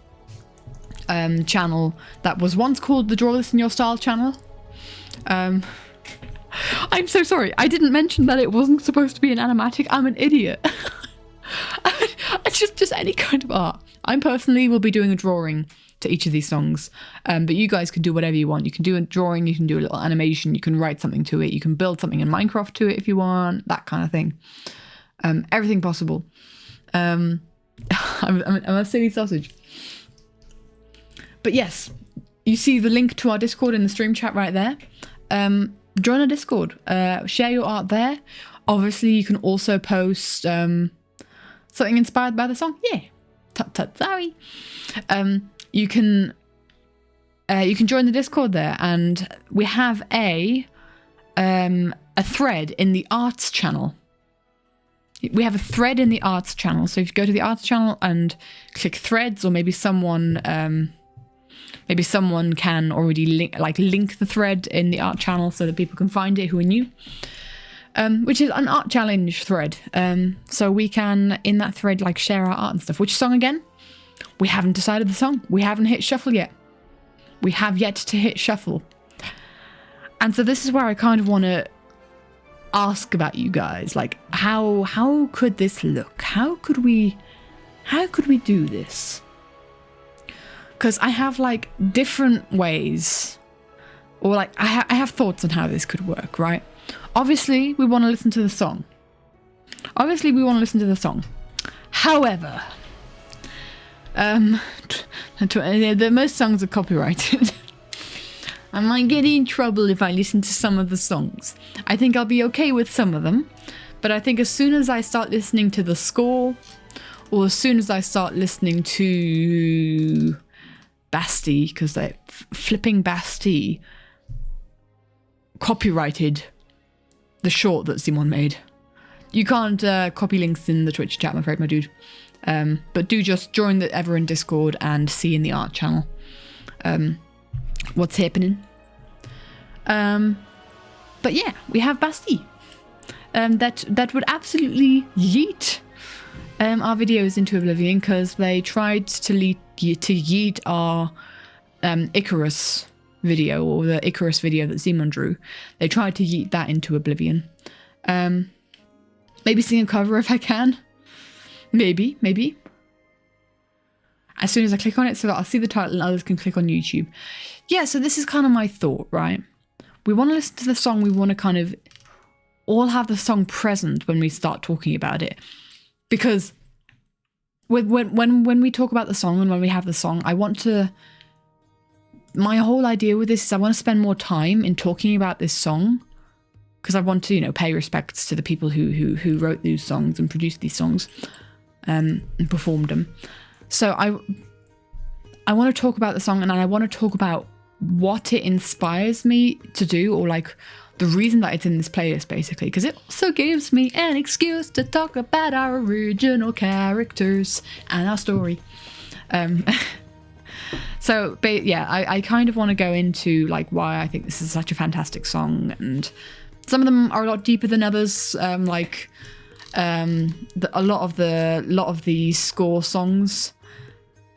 channel that was once called the Draw This in Your Style channel. I'm so sorry. I didn't mention that it wasn't supposed to be an animatic. I'm an idiot. It's just any kind of art. I personally will be doing a drawing to each of these songs, but you guys can do whatever you want. You can do a drawing, you can do a little animation, you can write something to it, you can build something in Minecraft to it if you want, that kind of thing. Everything possible. I'm a silly sausage. But yes, you see the link to our Discord in the stream chat right there. Join our Discord, share your art there. Obviously, you can also post something inspired by the song. Yeah, tut, sorry. You can join the Discord there, and we have a thread in the arts channel. We have a thread in the arts channel. So if you go to the arts channel and click threads, or maybe someone can already link the thread in the art channel so that people can find it who are new. Which is an art challenge thread. So we can, in that thread, like share our art and stuff. Which song again? We haven't decided the song. We haven't hit shuffle yet. We have yet to hit shuffle. And so this is where I kind of want to ask about you guys. Like, how could this look? How could we do this? Because I have like different ways, or like I have thoughts on how this could work, right? Obviously, we want to listen to the song. However, most songs are copyrighted. I might get in trouble if I listen to some of the songs. I think I'll be okay with some of them, but I think as soon as I start listening to the score, or as soon as I start listening to Basti, because they flipping Basti copyrighted the short that Simon made. You can't copy links in the Twitch chat, I'm afraid, my dude. But do just join the Everin Discord and see in the art channel what's happening. But yeah, we have Basti. That would absolutely yeet our videos into oblivion, because they tried to yeet our Icarus video, or the Icarus video that Simon drew. They tried to yeet that into oblivion. Maybe sing a cover if I can. Maybe. As soon as I click on it, so that I'll see the title and others can click on YouTube. Yeah, so this is kind of my thought, right? We want to listen to the song. We want to kind of all have the song present when we start talking about it. Because when we talk about the song and when we have the song, I want to... My whole idea with this is I want to spend more time in talking about this song, because I want to, pay respects to the people who wrote these songs and produced these songs and performed them. So I want to talk about the song, and I want to talk about what it inspires me to do, or like the reason that it's in this playlist, basically, because it also gives me an excuse to talk about our original characters and our story. So, but yeah, I kind of want to go into like why I think this is such a fantastic song, and some of them are a lot deeper than others. A lot of the score songs,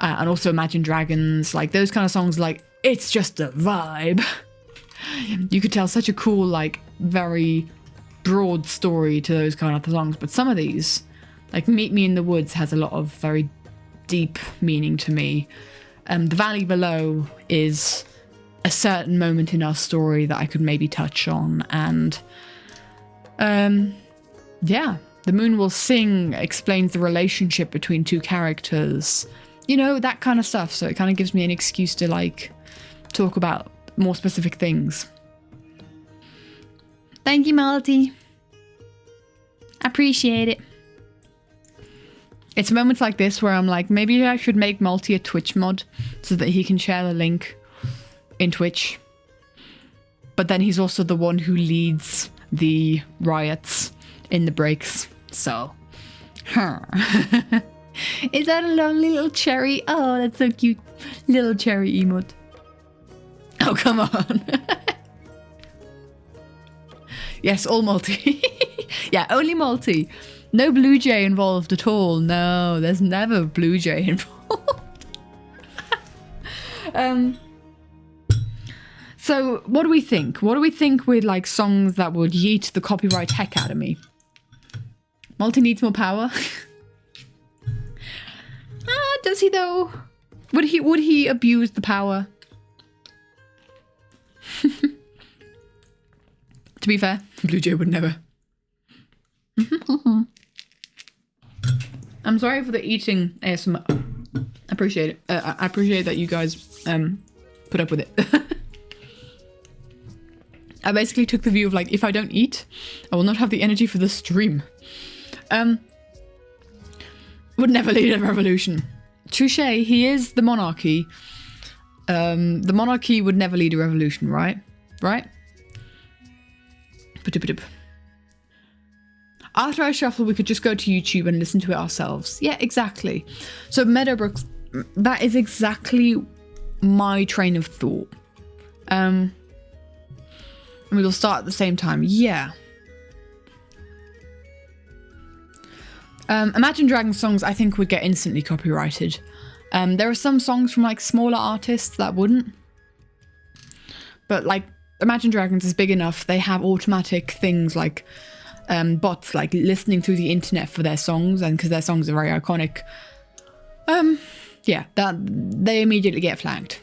and also Imagine Dragons, like those kind of songs, like it's just a vibe. You could tell such a cool, like very broad story to those kind of songs, but some of these, like Meet Me in the Woods, has a lot of very deep meaning to me. The Valley Below is a certain moment in our story that I could maybe touch on, and yeah, The Moon Will Sing explains the relationship between two characters, that kind of stuff. So it kind of gives me an excuse to like talk about more specific things. Thank you, Melody. Appreciate it. It's moments like this where I'm like, maybe I should make Multi a Twitch mod so that he can share the link in Twitch. But then he's also the one who leads the riots in the breaks. So, Is that a lovely little cherry? Oh, that's so cute. Little cherry emote. Oh, come on. Yes, all multi. Yeah, only multi. No blue jay involved at all. No, there's never blue jay involved. So what do we think? What do we think with like songs that would yeet the copyright heck out of me? Multi needs more power. Does he though? Would he abuse the power? To be fair, Blue Jay would never. I'm sorry for the eating ASMR. I appreciate it. I appreciate that you guys put up with it. I basically took the view of like, if I don't eat, I will not have the energy for the stream. Would never lead a revolution. Touche, he is the monarchy. The monarchy would never lead a revolution, right? Right? After I shuffle, we could just go to YouTube and listen to it ourselves. Yeah, exactly. So Meadowbrooks, that is exactly my train of thought. And we will start at the same time. Yeah. Imagine Dragons songs, I think, would get instantly copyrighted. There are some songs from like smaller artists that wouldn't. But like Imagine Dragons is big enough. They have automatic things like bots like listening through the internet for their songs, and because their songs are very iconic. Yeah, that they immediately get flagged.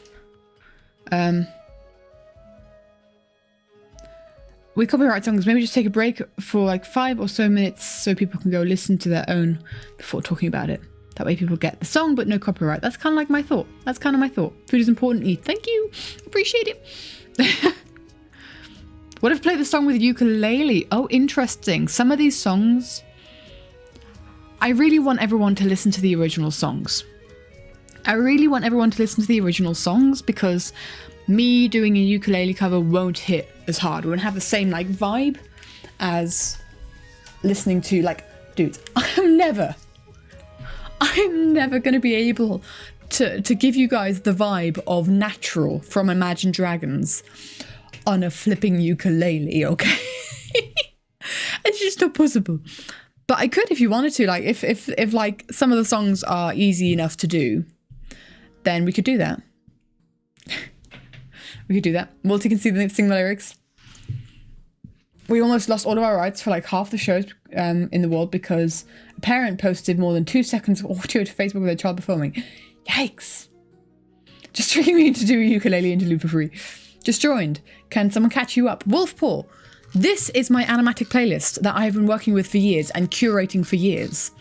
With copyright songs, maybe just take a break for like 5 or so minutes so people can go listen to their own before talking about it. That way people get the song but no copyright. That's kind of like my thought. That's kind of my thought. Food is important, eat. Thank you. Appreciate it. What if I play the song with ukulele? Oh, interesting. Some of these songs, I really want everyone to listen to the original songs. I really want everyone to listen to the original songs because me doing a ukulele cover won't hit as hard. It won't have the same like vibe as listening to like, dude, I'm never going to be able to give you guys the vibe of Natural from Imagine Dragons on a flipping ukulele, okay? It's just not possible. But I could if you wanted to. Like if like some of the songs are easy enough to do, then we could do that. We could do that. Multi can sing the lyrics. We almost lost all of our rights for like half the shows in the world because a parent posted more than 2 seconds of audio to Facebook with their child performing. Yikes. Just tricking me to do a ukulele interlude for free. Just joined. Can someone catch you up? Wolfpaw. This is my animatic playlist that I have been working with for years and curating for years.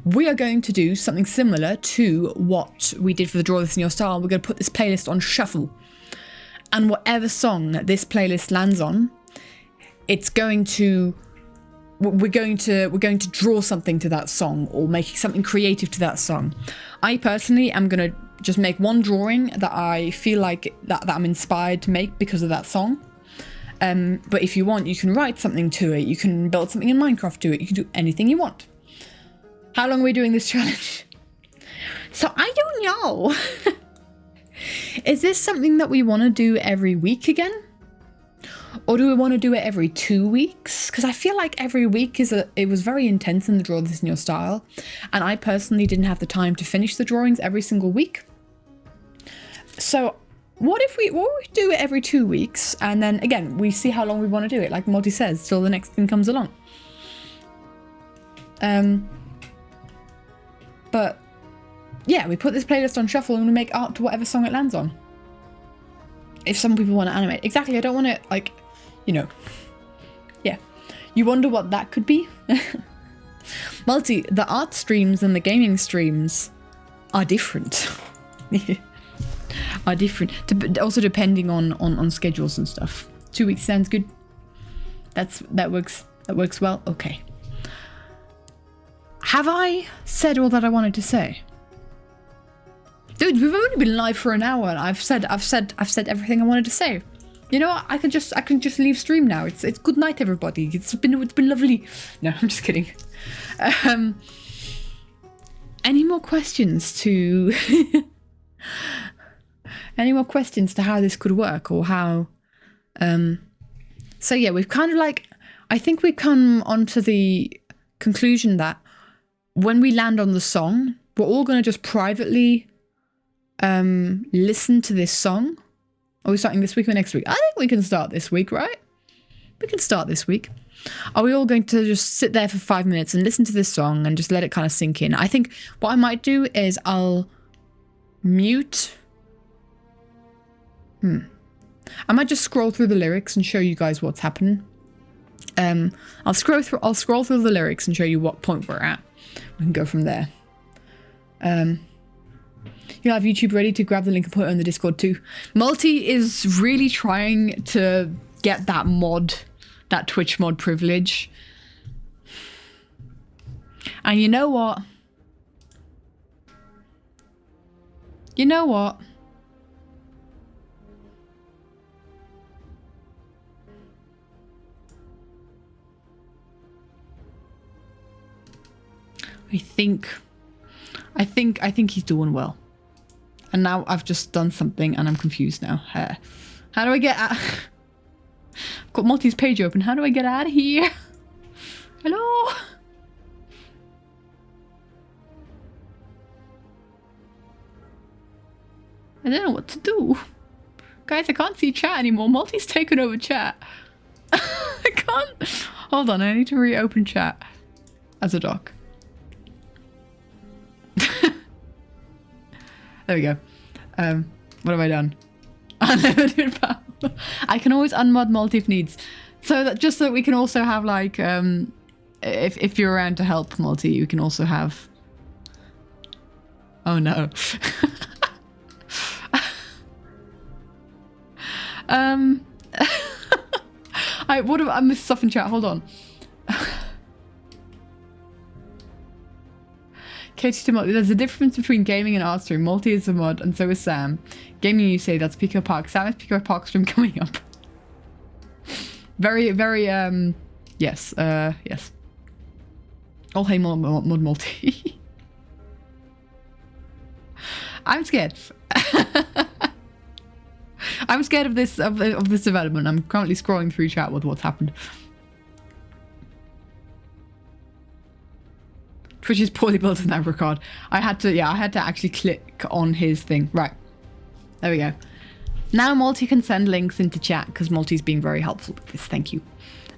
We are going to do something similar to what we did for the Draw This In Your Style. We're going to put this playlist on shuffle. And whatever song this playlist lands on, it's going to... We're going to draw something to that song or make something creative to that song. I personally am going to just make one drawing that I feel like that I'm inspired to make because of that song. But if you want, you can write something to it. You can build something in Minecraft to it. You can do anything you want. How long are we doing this challenge? So I don't know. Is this something that we want to do every week again? Or do we want to do it every 2 weeks? Because I feel like every week it was very intense in the Draw This In Your Style. And I personally didn't have the time to finish the drawings every single week. So what if we do it every 2 weeks and then again we see how long we want to do it, like Monty says, till the next thing comes along. But yeah, we put this playlist on shuffle and we make art to whatever song it lands on. If some people want to animate. Exactly, I don't want to like, you know. Yeah. You wonder what that could be? Multi, the art streams and the gaming streams are different. Are different. Also depending on schedules and stuff. 2 weeks sounds good. That works well. Okay. Have I said all that I wanted to say? Dude, we've only been live for an hour and I've said everything I wanted to say. You know what? I can just leave stream now. It's good night, everybody. It's been lovely. No, I'm just kidding. Any more questions to any more questions to how this could work or how so yeah, we've kind of like, I think we've come onto the conclusion that when we land on the song, we're all going to just privately listen to this song. Are we starting this week or next week? I think we can start this week, right? We can start this week. Are we all going to just sit there for 5 minutes and listen to this song and just let it kind of sink in? I think what I might do is I'll mute. I might just scroll through the lyrics and show you guys what's happening. I'll scroll through the lyrics and show you what point we're at. We can go from there. You'll have YouTube ready to grab the link and put it on the Discord too. Multi is really trying to get that mod, that Twitch mod privilege. And you know what? You know what? I think he's doing well. And now I've just done something and I'm confused now. How do I get out? I've got Multi's page open. How do I get out of here? Hello? I don't know what to do. Guys, I can't see chat anymore. Multi's taken over chat. I can't. Hold on, I need to reopen chat as a doc. There we go. What have I done? Unlimited power. I can always unmod Multi if needs. So that just so that we can also have like, if you're around to help Multi, you can also have. Oh no. I missed stuff in chat. Hold on. Katie to Multi. There's a difference between gaming and art stream. Multi is a mod, and so is Sam. Gaming, you say that's Pico Park. Sam is Pico Park stream coming up. Very, very, yes, yes. Oh, hey, mod multi. I'm scared. I'm scared of this this development. I'm currently scrolling through chat with what's happened. Twitch is poorly built in that regard. I had to actually click on his thing. Right. There we go. Now Multi can send links into chat because Multi's being very helpful with this. Thank you.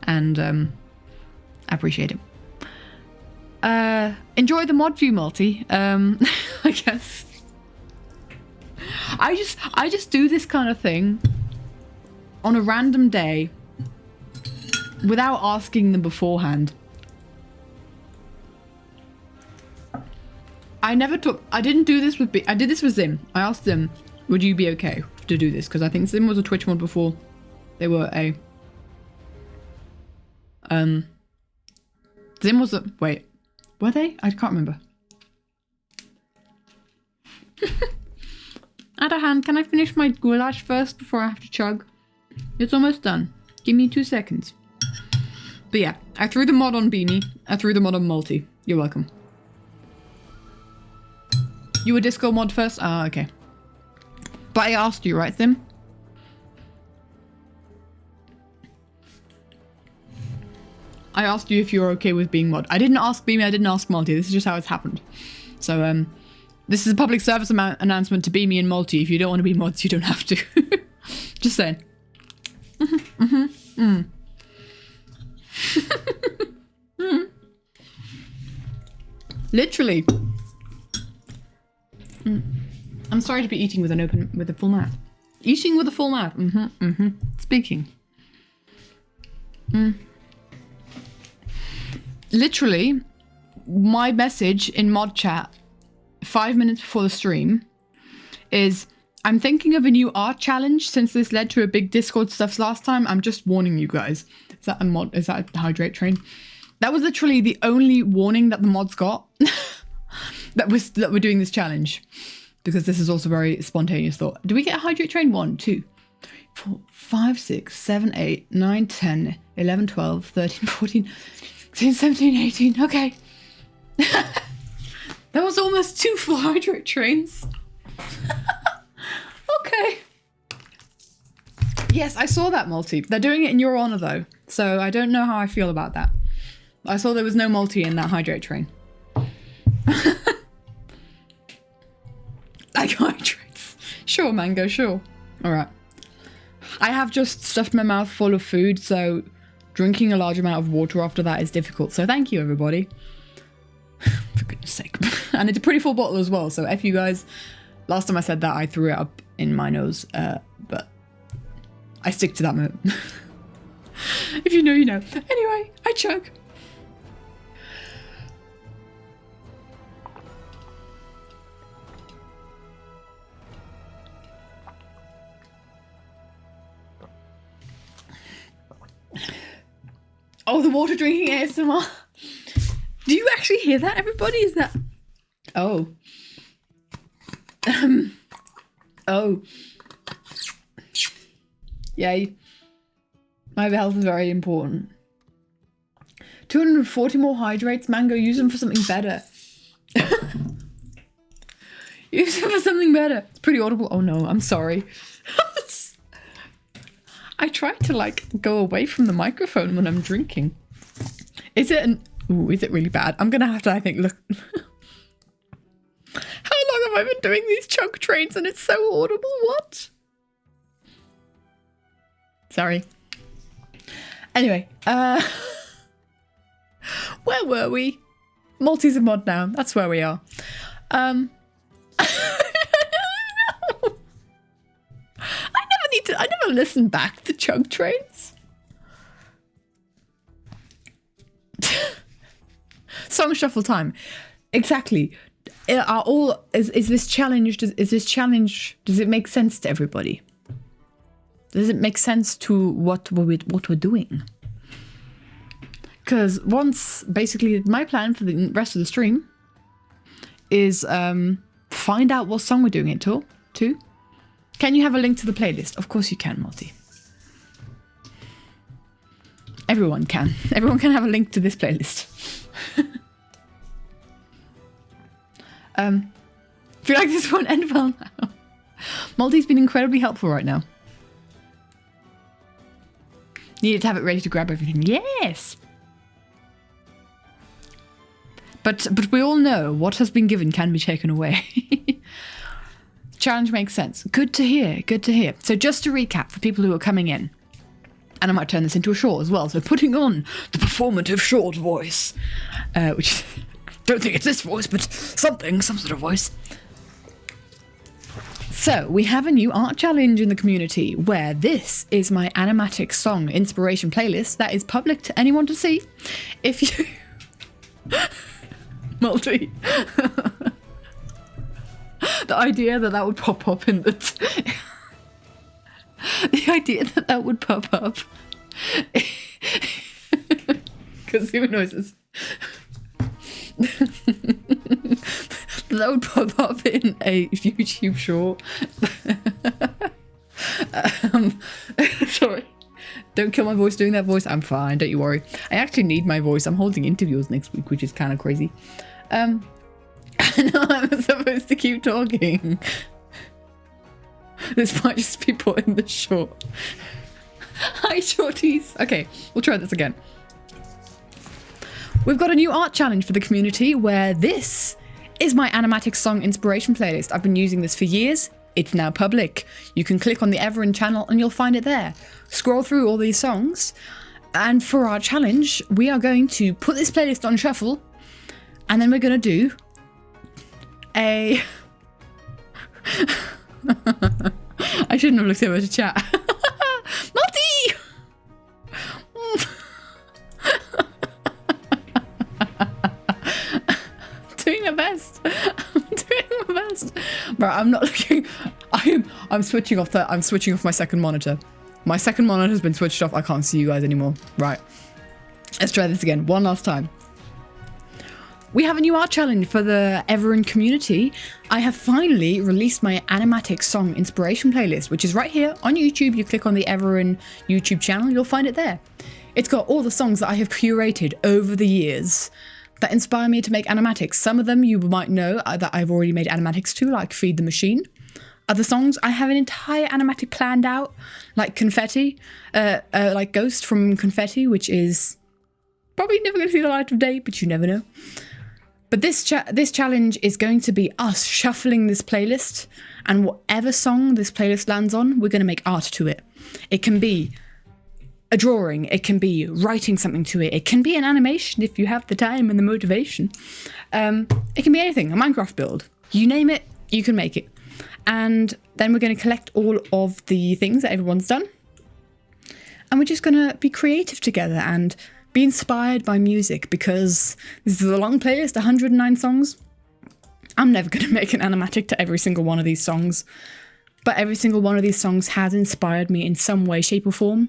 And I appreciate it. Enjoy the mod view, Multi. I guess. I just do this kind of thing on a random day without asking them beforehand. I didn't do this with I did this with Zim. I asked Zim, would you be okay to do this? Because I think Zim was a Twitch mod before they were a Zim was a wait, were they? I can't remember. Adahan, can I finish my goulash first before I have to chug? It's almost done. Give me 2 seconds. But yeah, I threw the mod on Beanie. I threw the mod on Multi. You're welcome. You were Disco mod first? Ah, okay. But I asked you, right, Sim? I asked you if you were okay with being mod. I didn't ask Beanie, I didn't ask Multi. This is just how it's happened. So, this is a public service announcement to Beanie and Multi. If you don't want to be mods, you don't have to. Just saying. Literally. I'm sorry to be eating with a full mouth. Eating with a full mouth. Speaking. Literally, my message in mod chat 5 minutes before the stream is, I'm thinking of a new art challenge since this led to a big Discord stuff last time. I'm just warning you guys. Is that a mod? Is that a hydrate train? That was literally the only warning that the mods got. that we're doing this challenge, because this is also very spontaneous thought. Do we get a hydrate train? 1, 2, 3, 4, 5, 6, 7, 8, 9, 10, 11, 12, 13, 14, 16, 17, 18. Okay. That was almost 2 full hydrate trains. Okay. Yes, I saw that, Multi. They're doing it in your honor though, so I don't know how I feel about that. I saw there was no Multi in that hydrate train. Like hydrates. Sure, Mango, sure. Alright. I have just stuffed my mouth full of food, so drinking a large amount of water after that is difficult. So thank you, everybody. For goodness sake. And it's a pretty full bottle as well, so F you guys. Last time I said that, I threw it up in my nose, but I stick to that move. If you know, you know. Anyway, I chug. Oh, the water drinking ASMR. Do you actually hear that, everybody? Is that... Oh. Oh. Yeah. My health is very important. 240 more hydrates, Mango. Use them for something better. Use them for something better. It's pretty audible. Oh no, I'm sorry. I try to like go away from the microphone when I'm drinking. Is it is it really bad? I'm gonna have to, I think, look. How long have I been doing these chug trains and it's so audible? What? Sorry. Anyway, where were we? Multi's a mod now. That's where we are. I never listen back to chug trains. Song shuffle time. Exactly. Is this challenge? Does it make sense to everybody? Does it make sense to what we're doing? Because once, basically, my plan for the rest of the stream is find out what song we're doing it to. Can you have a link to the playlist? Of course you can, Multi. Everyone can. Everyone can have a link to this playlist. Feel like this won't end well now. Multi's been incredibly helpful right now. Needed to have it ready to grab everything. Yes! But we all know what has been given can be taken away. Challenge makes sense. Good to hear. Good to hear. So just to recap for people who are coming in, and I might turn this into a short as well. So putting on the performative short voice, which I don't think it's this voice, but some sort of voice. So we have a new art challenge in the community where this is my animatic song inspiration playlist that is public to anyone to see. If you... Multi. The idea that would pop up in the... The idea that would pop up... Kazoo noises. That would pop up in a YouTube short. Sorry. Don't kill my voice doing that voice. I'm fine, don't you worry. I actually need my voice. I'm holding interviews next week, which is kind of crazy. I know I'm supposed to keep talking. This might just be put in the short. Hi, shorties. Okay, we'll try this again. We've got a new art challenge for the community where this is my animatic song inspiration playlist. I've been using this for years. It's now public. You can click on the Everin channel and you'll find it there. Scroll through all these songs. And for our challenge, we are going to put this playlist on shuffle. And then we're going to do a... I shouldn't have looked over to chat. Multi! Doing my best. I'm doing my best. Bro, I'm not looking. I'm switching off that. I'm switching off my second monitor. My second monitor has been switched off. I can't see you guys anymore. Right. Let's try this again. One last time. We have a new art challenge for the Everin community. I have finally released my animatic song inspiration playlist, which is right here on YouTube. You click on the Everin YouTube channel, you'll find it there. It's got all the songs that I have curated over the years that inspire me to make animatics. Some of them you might know that I've already made animatics to, like Feed the Machine. Other songs, I have an entire animatic planned out, like Confetti, like Ghost from Confetti, which is probably never going to see the light of day, but you never know. But this challenge is going to be us shuffling this playlist, and whatever song this playlist lands on, we're going to make art to it. It can be a drawing, it can be writing something to it, it can be an animation if you have the time and the motivation. It can be anything, a Minecraft build. You name it, you can make it. And then we're going to collect all of the things that everyone's done. And we're just going to be creative together and be inspired by music, because this is a long playlist, 109 songs. I'm never going to make an animatic to every single one of these songs, but every single one of these songs has inspired me in some way, shape or form.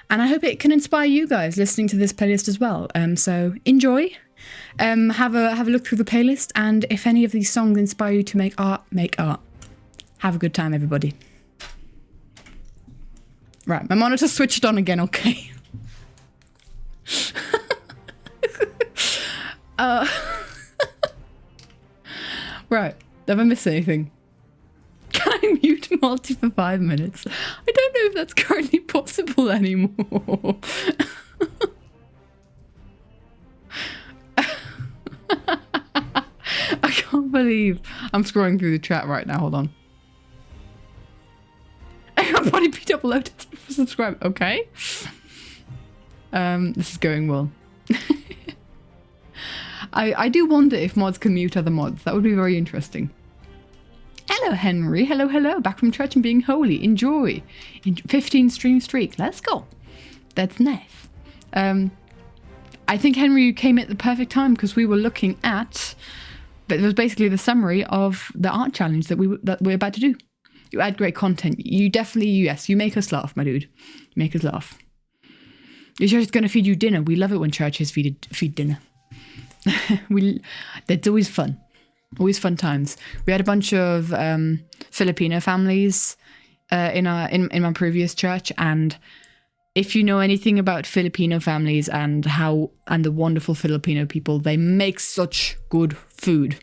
And I hope it can inspire you guys listening to this playlist as well. So enjoy, have a look through the playlist, and if any of these songs inspire you to make art, make art. Have a good time, everybody. Right, my monitor switched on again, okay. Right, have I missed anything? Can I mute Multi for 5 minutes? I don't know if that's currently possible anymore. I can't believe I'm scrolling through the chat right now. Hold on. Everybody be uploaded for subscribe. Okay. This is going well. I do wonder if mods can mute other mods. That would be very interesting. Hello, Henry. Hello, hello. Back from church and being holy. Enjoy. 15 stream streak. Let's go. That's nice. I think, Henry, you came at the perfect time because we were looking at... But it was basically the summary of the art challenge that we're about to do. You add great content. You definitely, yes, you make us laugh, my dude. You make us laugh. Your church is going to feed you dinner. We love it when churches feed dinner. That's always fun. Always fun times. We had a bunch of Filipino families in my previous church, and if you know anything about Filipino families and the wonderful Filipino people, they make such good food,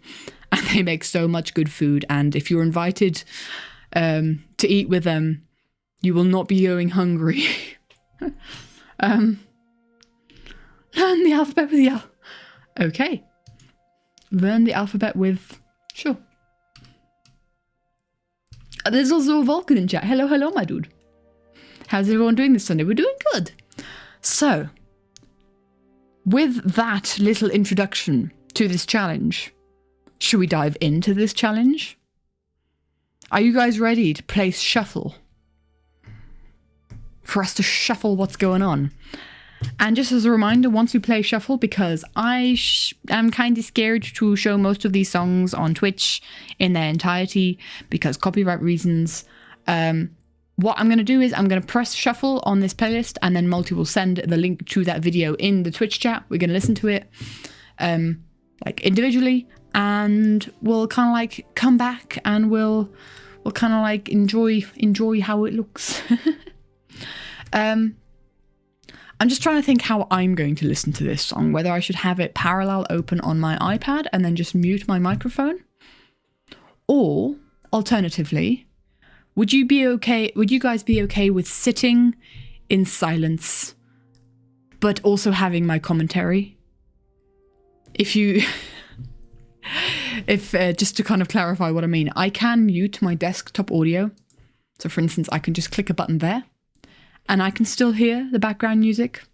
and they make so much good food. And if you're invited to eat with them, you will not be going hungry. Learn the alphabet with the okay. Learn the alphabet with sure. There's also a Vulcan in chat. Hello, hello, my dude. How's everyone doing this Sunday? We're doing good. So, with that little introduction to this challenge, should we dive into this challenge? Are you guys ready to play shuffle? For us to shuffle what's going on. And just as a reminder, once we play shuffle, because I am kind of scared to show most of these songs on Twitch in their entirety because copyright reasons, what I'm going to do is I'm going to press shuffle on this playlist, and then Multi will send the link to that video in the Twitch chat. We're going to listen to it like individually, and we'll kind of like come back and we'll kind of like enjoy how it looks. I'm just trying to think how I'm going to listen to this song, whether I should have it parallel open on my iPad and then just mute my microphone, or alternatively, would you guys be okay with sitting in silence but also having my commentary? If just to kind of clarify what I mean, I can mute my desktop audio. So for instance, I can just click a button there and I can still hear the background music,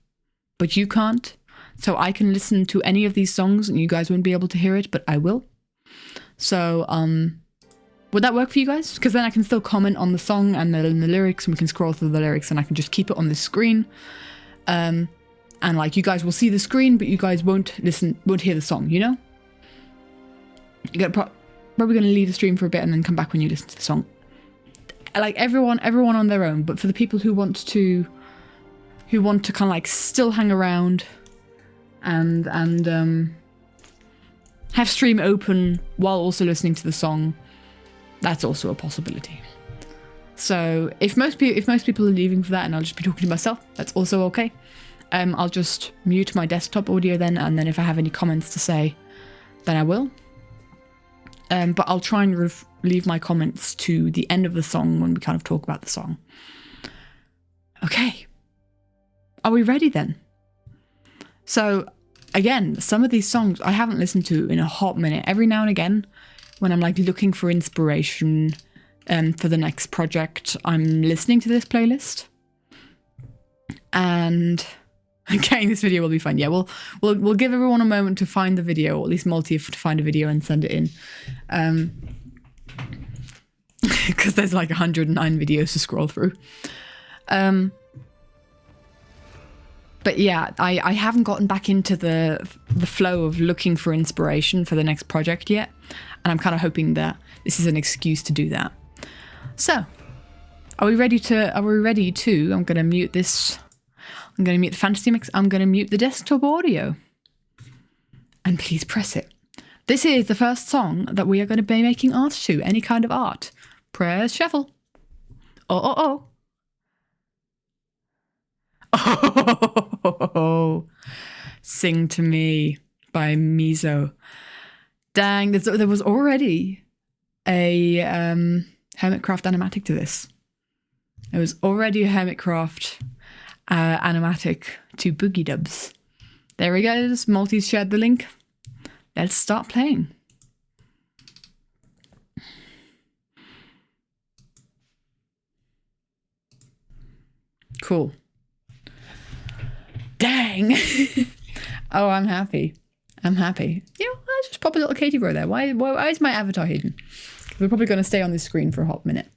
but you can't. So I can listen to any of these songs and you guys won't be able to hear it, but I will. So, would that work for you guys? Because then I can still comment on the song and the lyrics, and we can scroll through the lyrics, and I can just keep it on the screen. And like you guys will see the screen, but you guys won't hear the song, you know? You're probably going to leave the stream for a bit and then come back when you listen to the song. Like everyone on their own, but for the people who want to kind of like still hang around and have stream open while also listening to the song, that's also a possibility. So if most people are leaving for that and I'll just be talking to myself, that's also okay. I'll just mute my desktop audio then, and then if I have any comments to say, then I will. But I'll try and leave my comments to the end of the song when we kind of talk about the song. Okay. Are we ready then? So again, some of these songs I haven't listened to in a hot minute. Every now and again, when I'm like looking for inspiration for the next project, I'm listening to this playlist. And okay, this video will be fun. Yeah, we'll give everyone a moment to find the video, or at least Multi to find a video and send it in. Because there's like 109 videos to scroll through. But yeah, I haven't gotten back into the flow of looking for inspiration for the next project yet. And I'm kind of hoping that this is an excuse to do that. So, are we ready to, I'm going to mute this. I'm going to mute the fantasy mix. I'm going to mute the desktop audio. And please press it. This is the first song that we are going to be making art to. Any kind of art. Press shuffle. Oh. Oh. Sing to Me by Mizo. Dang, there was already a Hermitcraft animatic to this. There was already a Hermitcraft animatic to Boogie Dubs. There we go. Multi's shared the link. Let's start playing. Cool. Dang. Oh, I'm happy. You know, I just pop a little Katie row there. Why is my avatar hidden? We're probably going to stay on this screen for a hot minute.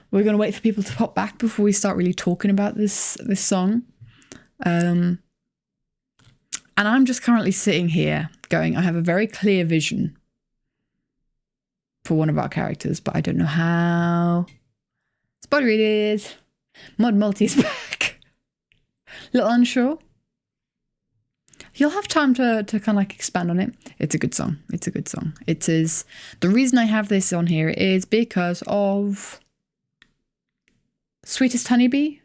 We're going to wait for people to pop back before we start really talking about this song. And I'm just currently sitting here going, I have a very clear vision for one of our characters, but I don't know how. Spoiler it is. Mod Multi's back. Little unsure. you'll have time to kind of like expand on it. It's a good song. It's a good song. It is. The reason I have this on here is because of Sweetest Honeybee.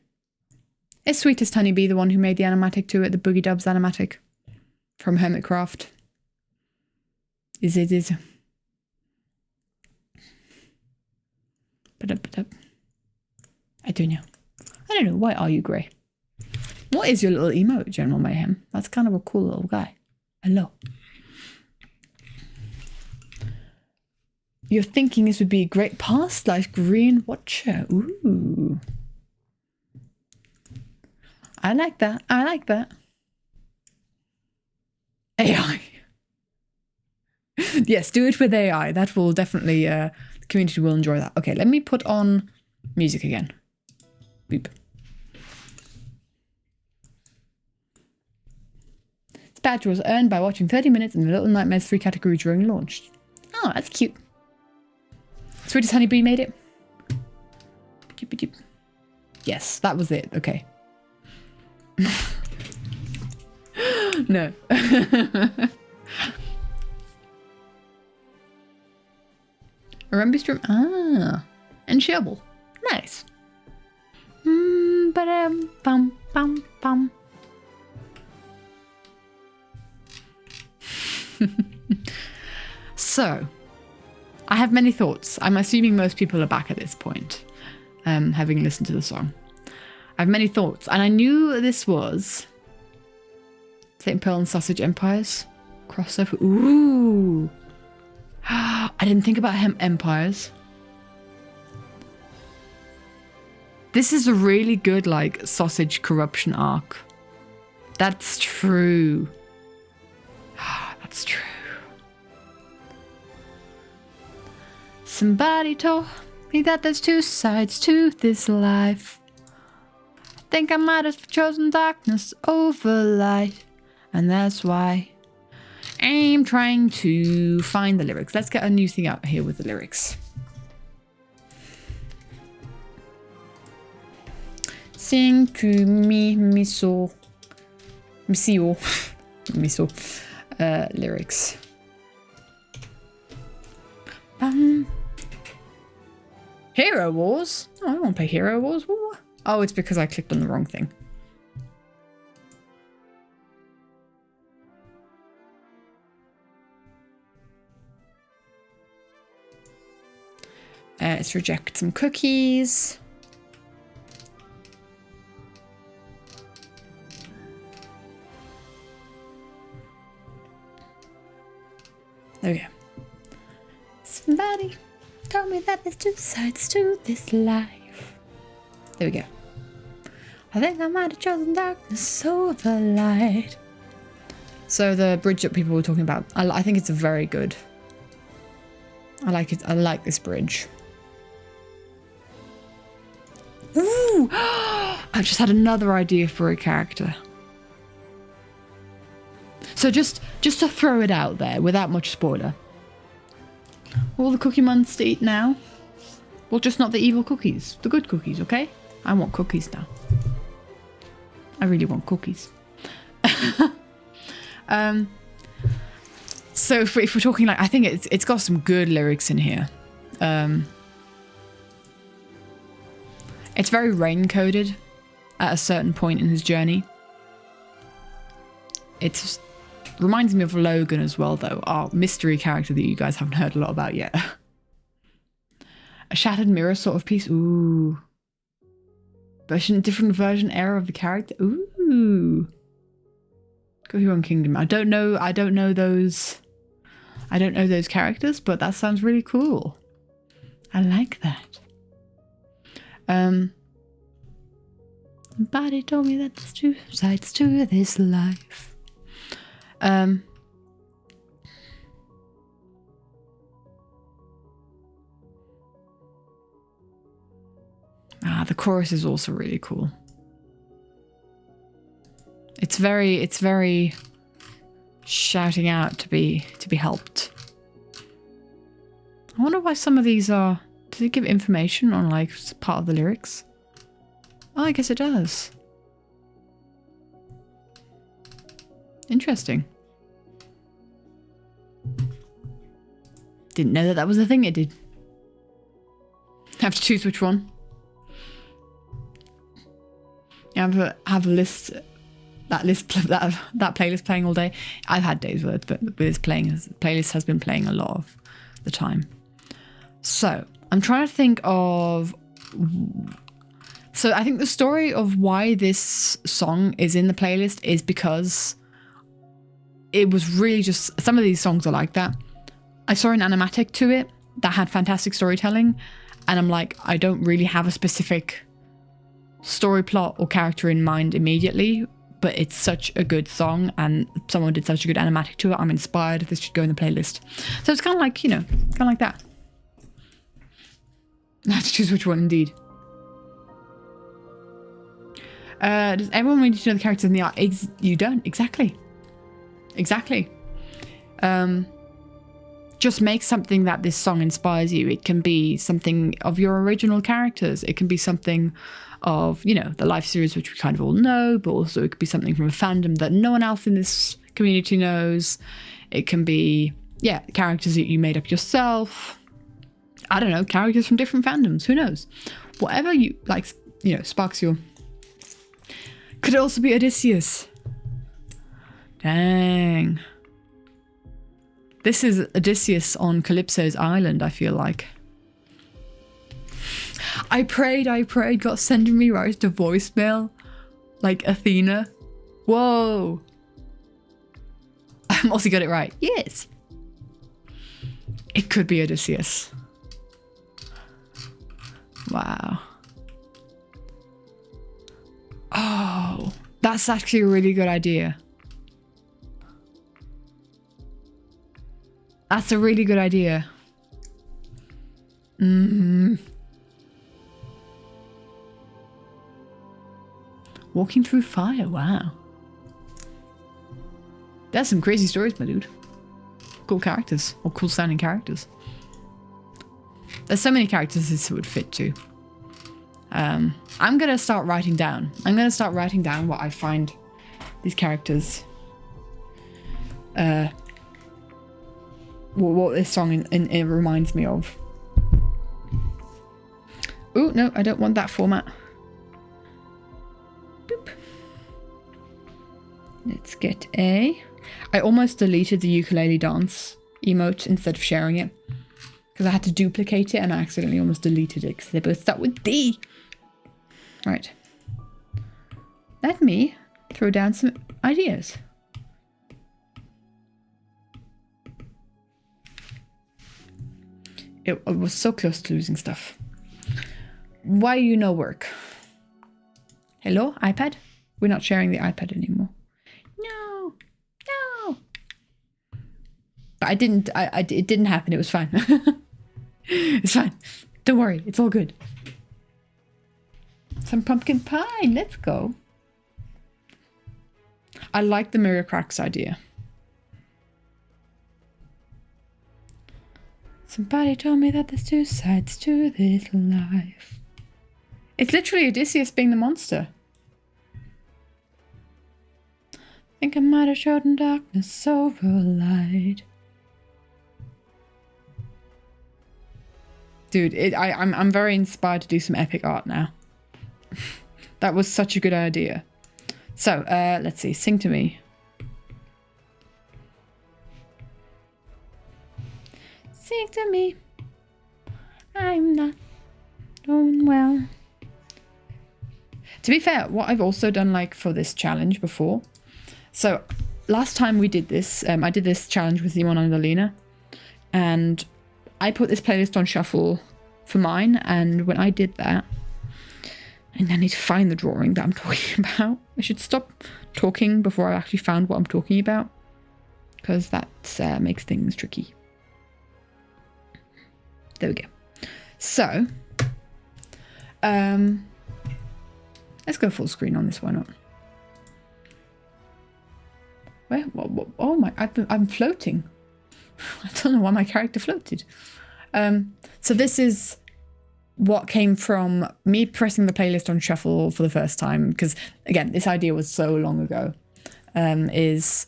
Is Sweetest Honeybee the one who made the animatic to it, the Boogie Dubs animatic from Hermitcraft? Is it? I don't know. I don't know. Why are you grey? What is your little emote, General Mayhem? That's kind of a cool little guy. Hello. You're thinking this would be a great past life green watcher. Ooh. I like that. I like that. AI. Yes, do it with AI. That will definitely, the community will enjoy that. Okay, let me put on music again. Beep. This badge was earned by watching 30 minutes in the Little Nightmares 3 category during launch. Oh, that's cute. Sweetest Honeybee made it. Yes, that was it. Okay. No. A Rumby Strum. Ah. And Shovel. Nice. Bum bum bum. So, I have many thoughts. I'm assuming most people are back at this point, having listened to the song. I have many thoughts, and I knew this was St. Pearl and Sausage Empires crossover. Ooh. I didn't think about empires. This is a really good, like, sausage corruption arc. That's true. That's true. Somebody told me that there's two sides to this life. I think I might have chosen darkness over light. And that's why I'm trying to find the lyrics. Let's get a new thing out here with the lyrics. Sing to me, miso. Misio. Miso. Lyrics. Hero Wars? Oh, I don't want to play Hero Wars. Oh, it's because I clicked on the wrong thing. Let's reject some cookies. There we go. Somebody told me that there's two sides to this life. There we go. I think I might have chosen darkness over light. So the bridge that people were talking about, I think it's a very good. I like it. I like this bridge. Ooh! I've just had another idea for a character. So just to throw it out there without much spoiler. All the Cookie Months to eat now. Well, just not the evil cookies. The good cookies, okay? I want cookies now. I really want cookies. So if we're talking like, I think it's got some good lyrics in here. It's very rain-coded at a certain point in his journey. It reminds me of Logan as well, though, our mystery character that you guys haven't heard a lot about yet. A shattered mirror sort of piece. Ooh. Different version era of the character. Ooh. Cookie Kingdom. I don't know those characters, but that sounds really cool. I like that. Somebody told me that there's two sides to this life. The chorus is also really cool. It's very shouting out to be helped. I wonder why some of these are. Does it give information on like part of the lyrics? Oh, I guess it does. Interesting. Didn't know that that was a thing it did. Have to choose which one. You have a list, that playlist playing all day. I've had days where but this playlist has been playing a lot of the time. So I'm trying to think of. So I think the story of why this song is in the playlist is because it was really just, some of these songs are like that. I saw an animatic to it that had fantastic storytelling, and I'm like, I don't really have a specific story plot or character in mind immediately, but it's such a good song and someone did such a good animatic to it. I'm inspired. This should go in the playlist. So it's kind of like, kind of like that. I have to choose which one, indeed. Does everyone really need to know the characters in the art? You don't. Exactly. Just make something that this song inspires you. It can be something of your original characters. It can be something of, the Life series, which we kind of all know, but also it could be something from a fandom that no one else in this community knows. It can be, characters that you made up yourself. I don't know, characters from different fandoms. Who knows? Whatever you like, sparks your... Could it also be Odysseus? Dang. This is Odysseus on Calypso's island, I feel like. I prayed, got sending me right to voicemail. Like Athena. Whoa. I also got it right. Yes. It could be Odysseus. Wow. Oh, that's actually a really good idea. That's a really good idea. Walking through fire, wow. There's some crazy stories, my dude. Cool characters, or cool sounding characters. There's so many characters this would fit to. I'm gonna start writing down. What I find these characters. What this song it reminds me of. Oh no, I don't want that format. Boop. Let's get a... I almost deleted the ukulele dance emote instead of sharing it, because I had to duplicate it and I accidentally almost deleted it because they both start with D. Right. Let me throw down some ideas. I was so close to losing stuff. Why you no work? Hello, iPad? We're not sharing the iPad anymore. No. But I didn't, it didn't happen. It was fine. It's fine. Don't worry. It's all good. Some pumpkin pie. Let's go. I like the mirror cracks idea. Somebody told me that there's two sides to this life. It's literally Odysseus being the monster. Think I might have showed in darkness over light. Dude, I'm very inspired to do some epic art now. That was such a good idea. So, let's see. Sing to me. Sing to me. I'm not doing well. To be fair, what I've also done like for this challenge before. So, last time we did this, I did this challenge with Simon and Alina. And I put this playlist on shuffle for mine. And when I did that, and I need to find the drawing that I'm talking about. I should stop talking before I actually found what I'm talking about, because that makes things tricky. There we go. So, let's go full screen on this. Why not? Where? What, oh my! I'm floating. I don't know why my character floated. So this is what came from me pressing the playlist on shuffle for the first time, because again, this idea was so long ago. Is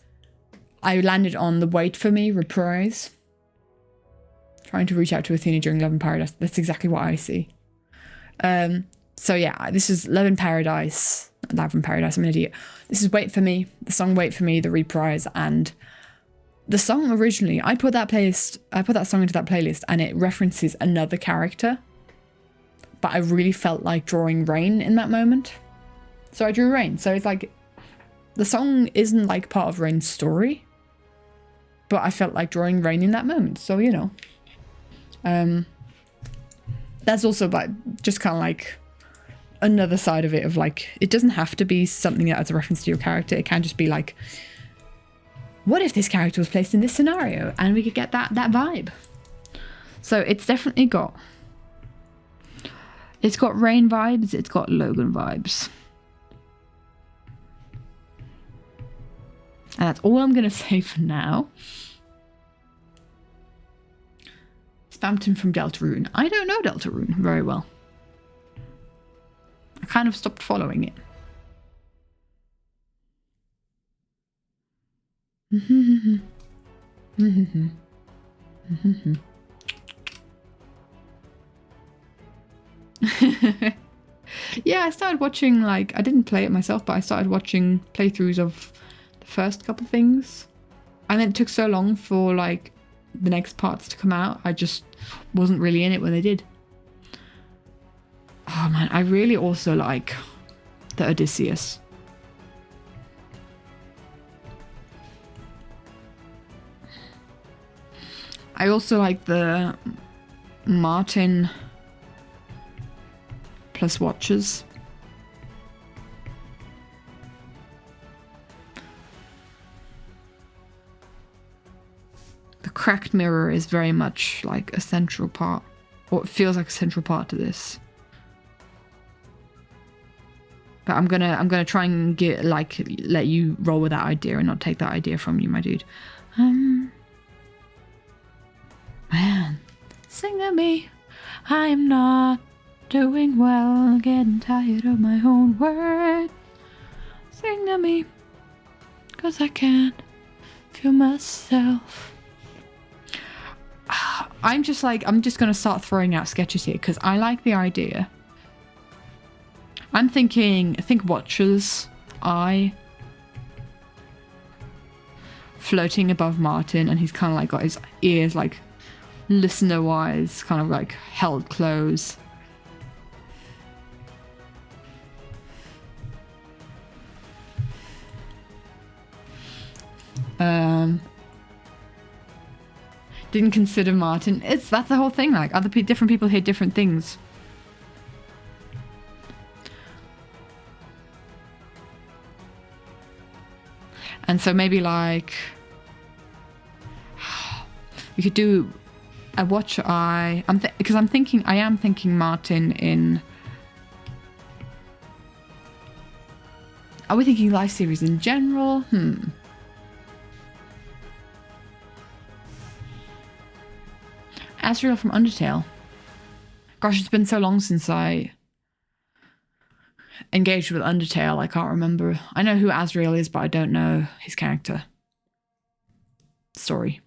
I landed on the Wait For Me reprise. Trying to reach out to Athena during Love in Paradise. That's exactly what I see. So yeah, this is Love in Paradise. Love in Paradise, I'm an idiot. This is Wait For Me. The song Wait For Me, the reprise, and the song originally, I put that song into that playlist and it references another character. But I really felt like drawing Rain in that moment. So I drew Rain. So it's like, the song isn't like part of Rain's story. But I felt like drawing Rain in that moment. So, you know. That's also like, just kind of like another side of it of like, it doesn't have to be something that has a reference to your character. It can just be like, what if this character was placed in this scenario? And we could get that vibe. So it's definitely got... It's got Rain vibes, it's got Logan vibes. And that's all I'm going to say for now. Spampton from Deltarune. I don't know Deltarune very well. I kind of stopped following it. Yeah, I started watching, like, I didn't play it myself, but I started watching playthroughs of the first couple things. And then it took so long for, like, the next parts to come out. I just wasn't really in it when they did. Oh man, I really also like the Odysseus. I also like the Martin plus Watchers. The cracked mirror is very much like a central part, or it feels like a central part to this. But I'm gonna try and get like let you roll with that idea and not take that idea from you, my dude. Man, sing to me. I'm not doing well, getting tired of my own words. Sing to me, 'cause I can't feel myself. I'm just gonna start throwing out sketches here because I like the idea. I'm thinking, Watcher's eye floating above Martin, and he's kind of like got his ears like listener-wise, kind of like held close. Didn't consider Martin. That's the whole thing. Like different people hear different things. And so maybe like we could do a watch eye. Because I am thinking Martin in. Are we thinking live series in general? Asriel from Undertale. Gosh, it's been so long since I engaged with Undertale, I can't remember. I know who Asriel is, but I don't know his character. Story.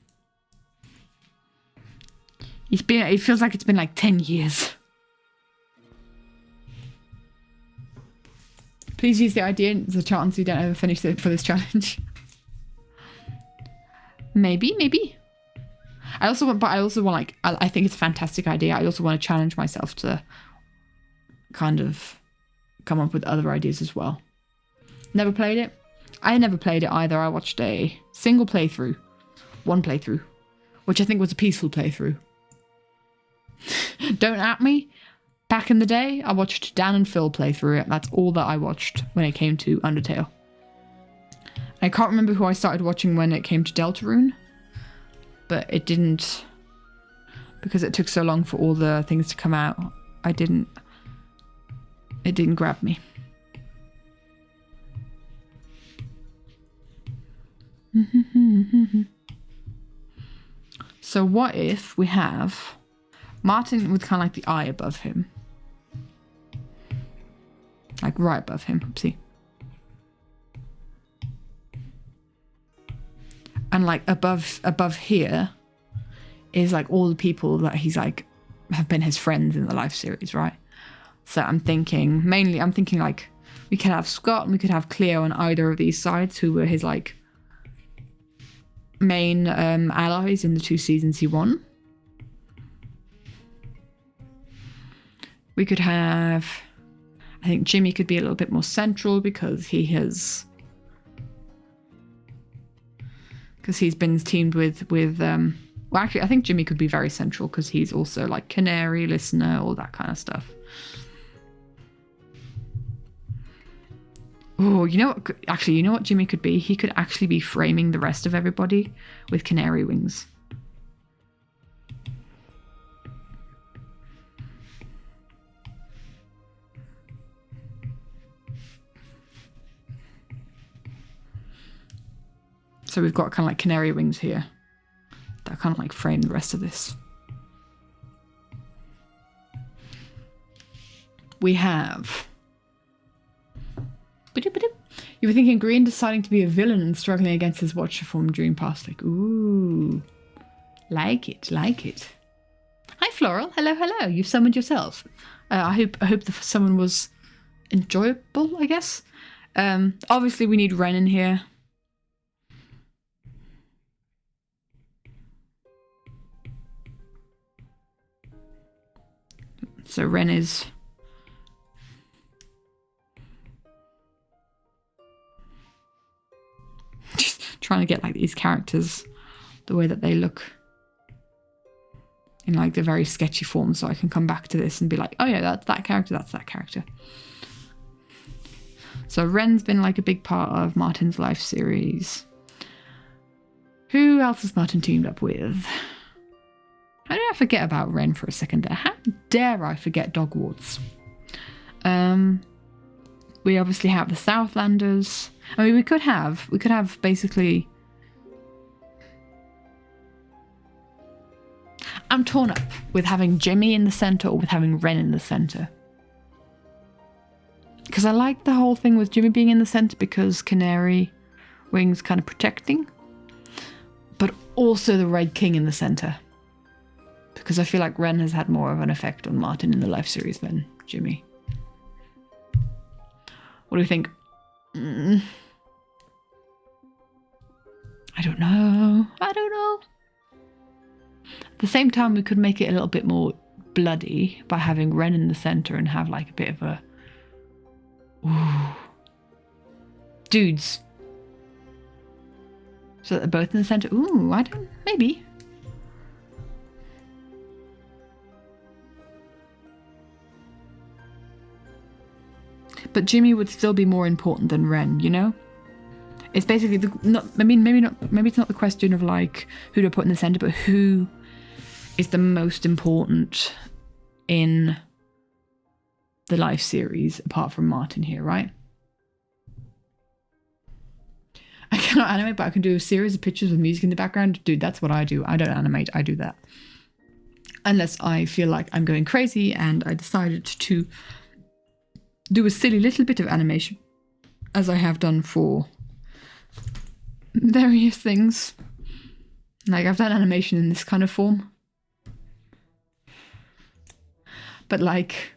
It feels like it's been like 10 years. Please use the idea. There's a chance you don't ever finish it for this challenge. Maybe. I also want like, I think it's a fantastic idea. I also want to challenge myself to kind of come up with other ideas as well. Never played it. I never played it either. I watched a single playthrough. One playthrough. Which I think was a peaceful playthrough. Don't at me. Back in the day, I watched Dan and Phil play through it. That's all that I watched when it came to Undertale. I can't remember who I started watching when it came to Deltarune. But it didn't, because it took so long for all the things to come out, it didn't grab me. So what if we have Martin with kind of like the eye above him? Like right above him, oopsie. And like above here is like all the people that he's like have been his friends in the life series, right? So I'm thinking like we could have Scott and we could have Cleo on either of these sides, who were his like main allies in the 2 seasons he won. We could have, I think Jimmy could be a little bit more central because he's been teamed with well, actually I think Jimmy could be very central because he's also like canary, listener, all that kind of stuff. Oh, you know what Jimmy could be? He could actually be framing the rest of everybody with canary wings. So we've got kind of like canary wings here that kind of like frame the rest of this. We have... You were thinking Green deciding to be a villain and struggling against his watcher form during past, like, ooh. Like it. Hi, Floral. Hello. You've summoned yourself. I hope the summon was enjoyable, I guess. Obviously, we need Ren in here. So Ren is... just trying to get like these characters, the way that they look in like the very sketchy form, so I can come back to this and be like, oh yeah, that's that character. So Ren's been like a big part of Martin's life series. Who else has Martin teamed up with? How did I forget about Ren for a second there? How dare I forget Dogwarts? We obviously have the Southlanders. I mean, we could have basically... I'm torn up with having Jimmy in the centre or with having Ren in the centre. Because I like the whole thing with Jimmy being in the centre because Canary Wings kind of protecting. But also the Red King in the centre. Because I feel like Ren has had more of an effect on Martin in the life series than Jimmy. What do you think? I don't know. At the same time, we could make it a little bit more bloody by having Ren in the centre and have like a bit of a... Ooh. Dudes. So that they're both in the centre. Ooh, I don't... Maybe. But Jimmy would still be more important than Ren, you know? It's basically maybe it's not the question of like who to put in the center, but who is the most important in the life series apart from Martin here, right? I cannot animate, but I can do a series of pictures with music in the background. Dude, that's what I do. I don't animate, I do that. Unless I feel like I'm going crazy and I decided to do a silly little bit of animation, as I have done for various things. Like I've done animation in this kind of form. But like,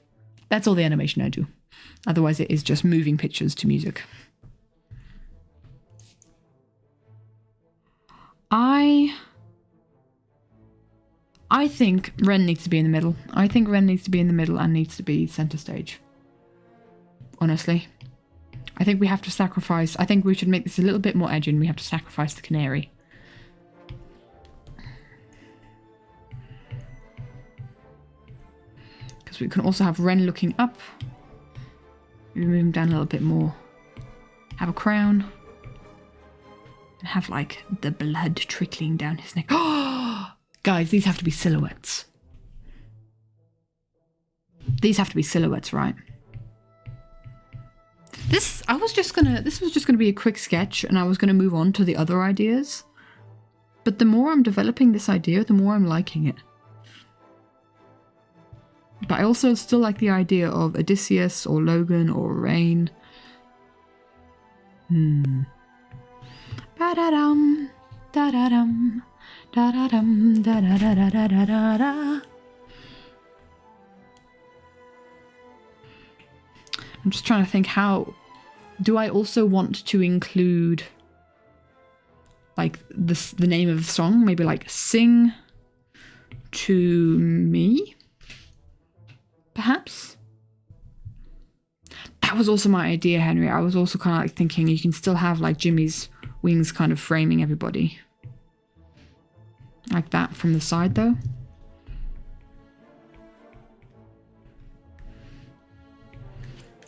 that's all the animation I do. Otherwise it is just moving pictures to music. I think Ren needs to be in the middle. I think Ren needs to be in the middle and needs to be center stage. Honestly. I think we have to sacrifice... I think we should make this a little bit more edgy and we have to sacrifice the canary. Because we can also have Ren looking up. Maybe move him down a little bit more. Have a crown. And have like the blood trickling down his neck. Oh! Guys, these have to be silhouettes. These have to be silhouettes, right? This was just gonna be a quick sketch and I was gonna move on to the other ideas. But the more I'm developing this idea, the more I'm liking it. But I also still like the idea of Odysseus or Logan or Rain. Ba-da-dum. Da-da-dum. Da-da-dum. Da-da-da-da-da-da-da. I'm just trying to think, how do I also want to include like the name of the song? Maybe like Sing to Me, perhaps? That was also my idea, Henry. I was also kind of like thinking you can still have like Jimmy's wings kind of framing everybody. Like that from the side though.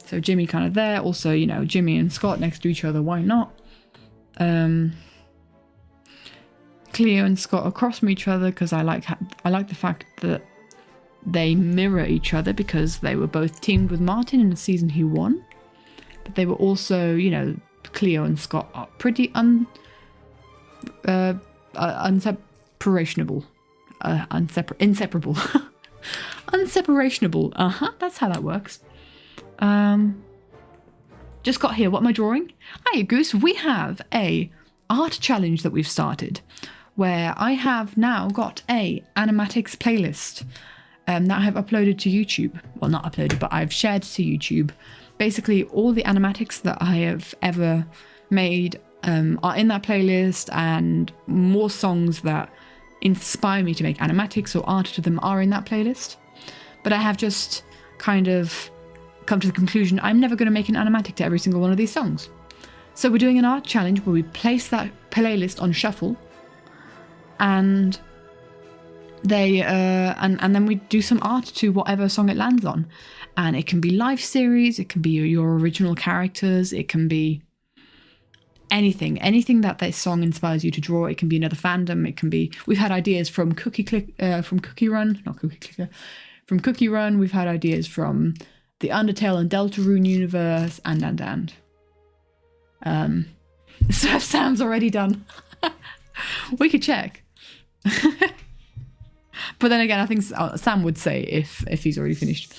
So Jimmy kind of there. Also, you know, Jimmy and Scott next to each other. Why not? Cleo and Scott across from each other because I like the fact that they mirror each other because they were both teamed with Martin in the season he won. But they were also, you know, Cleo and Scott are pretty unseparationable. Inseparable. Unseparationable. That's how that works. Just got here. What am I drawing? Hiya, Goose. We have a art challenge that we've started where I have now got a animatics playlist that I have uploaded to YouTube. Well, not uploaded, but I've shared to YouTube. Basically, all the animatics that I have ever made are in that playlist, and more songs that inspire me to make animatics or art to them are in that playlist. But I have just kind of come to the conclusion I'm never going to make an animatic to every single one of these songs. So we're doing an art challenge where we place that playlist on shuffle, and they and then we do some art to whatever song it lands on. And it can be live series, it can be your original characters, it can be anything that song inspires you to draw. It can be another fandom. It can be, we've had ideas from Cookie Run. We've had ideas from the Undertale and Deltarune universe, and so Sam's already done. We could check. But then again, I think Sam would say if he's already finished.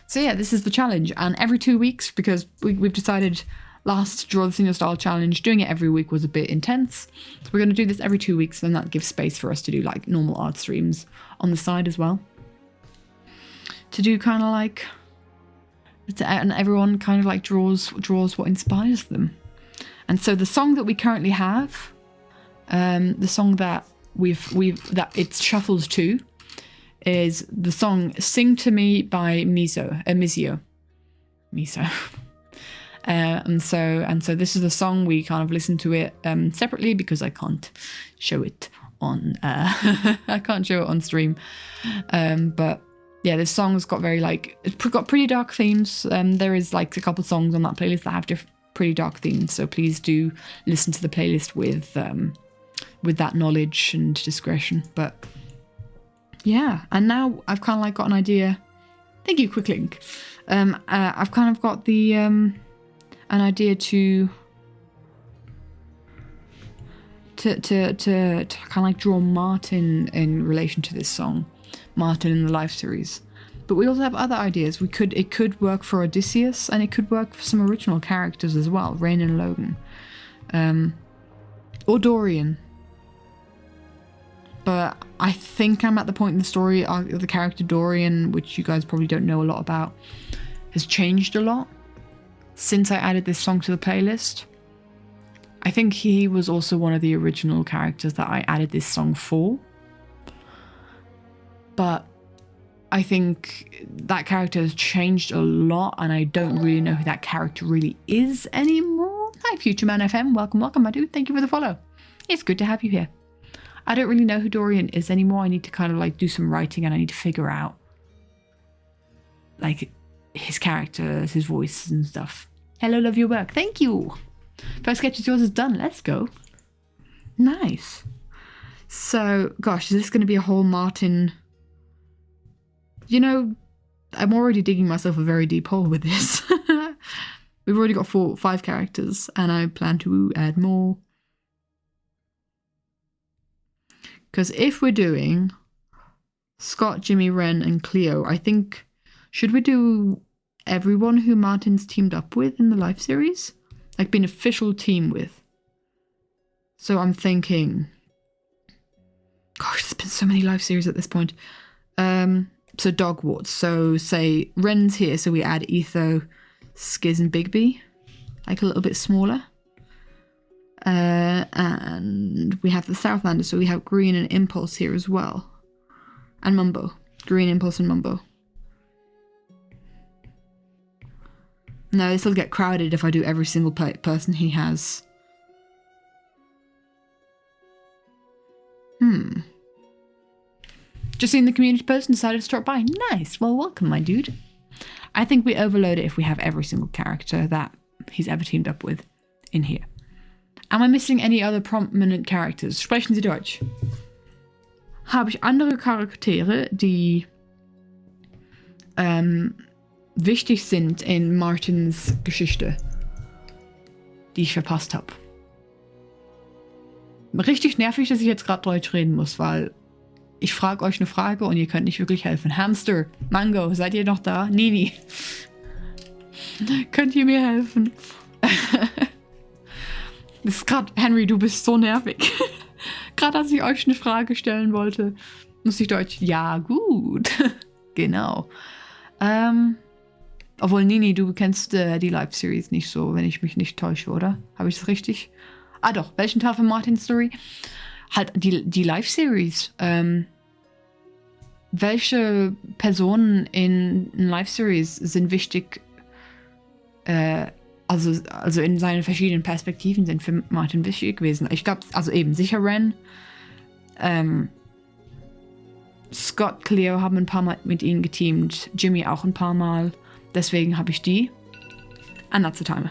So yeah, this is the challenge, and every 2 weeks, because we've decided last Draw the Senior Style Challenge, doing it every week was a bit intense. So we're going to do this every 2 weeks, and that gives space for us to do like normal art streams on the side as well. To do kind of like, and everyone kind of like draws what inspires them. And so the song that we currently have, the song that that it's shuffled to, is the song "Sing to Me" by Mizio. And so this is the song. We kind of listen to it separately because I can't show it on I can't show it on stream. But yeah, this song's got very like, it's got pretty dark themes. There is like a couple songs on that playlist that have pretty dark themes. So please do listen to the playlist with that knowledge and discretion. But yeah, and now I've kind of like got an idea. Thank you, Quick Link. I've kind of got the an idea to kind of like draw Martin in relation to this song, Martin in the live series. But we also have other ideas. It could work for Odysseus, and it could work for some original characters as well, Rain and Logan, or Dorian. But I think I'm at the point in the story, the character Dorian, which you guys probably don't know a lot about, has changed a lot since I added this song to the playlist. I think he was also one of the original characters that I added this song for. But I think that character has changed a lot, and I don't really know who that character really is anymore. Hi, Future Man FM. Welcome, my dude. Thank you for the follow. It's good to have you here. I don't really know who Dorian is anymore. I need to kind of like do some writing, and I need to figure out like his characters, his voice and stuff. Hello, love your work. Thank you. First sketch is yours is done. Let's go. Nice. So, gosh, is this going to be a whole Martin? You know, I'm already digging myself a very deep hole with this. We've already got 5 characters, and I plan to add more. Because if we're doing Scott, Jimmy, Ren, and Cleo, I think, should we do everyone who Martin's teamed up with in the live series? Like, be an official team with. So I'm thinking, gosh, there's been so many live series at this point. So Dogwarts. So say Ren's here, so we add Etho, Skiz and Bigby, like a little bit smaller. And we have the Southlanders, so we have Green and Impulse here as well. And Mumbo. Green, Impulse and Mumbo. No, this will get crowded if I do every single person he has. Just seen the community post and decided to stop by. Nice. Well, welcome, my dude. I think we overload it if we have every single character that he's ever teamed up with in here. Am I missing any other prominent characters? Sprechen Sie Deutsch. Habe ich andere Charaktere, die wichtig sind in Martins Geschichte, die ich verpasst habe? Richtig nervig, dass ich jetzt gerade Deutsch reden muss, weil ich frage euch eine Frage und ihr könnt nicht wirklich helfen. Hamster, Mango, seid ihr noch da? Nini, könnt ihr mir helfen? Das ist gerade, Henry, du bist so nervig. Gerade als ich euch eine Frage stellen wollte, musste ich Deutsch. Ja, gut. Genau. Obwohl, Nini, du kennst die Live-Series nicht so, wenn ich mich nicht täusche, oder? Habe ich das richtig? Ah doch, welchen Teil von Martin's Story? Halt die Live-Series. Welche Personen in Live-Series sind wichtig, also in seinen verschiedenen Perspektiven sind für Martin wichtig gewesen? Ich glaube, also eben sicher Ren. Scott, Cleo haben ein paar Mal mit ihnen geteamt. Jimmy auch ein paar Mal. Deswegen habe ich die. And that's the timer.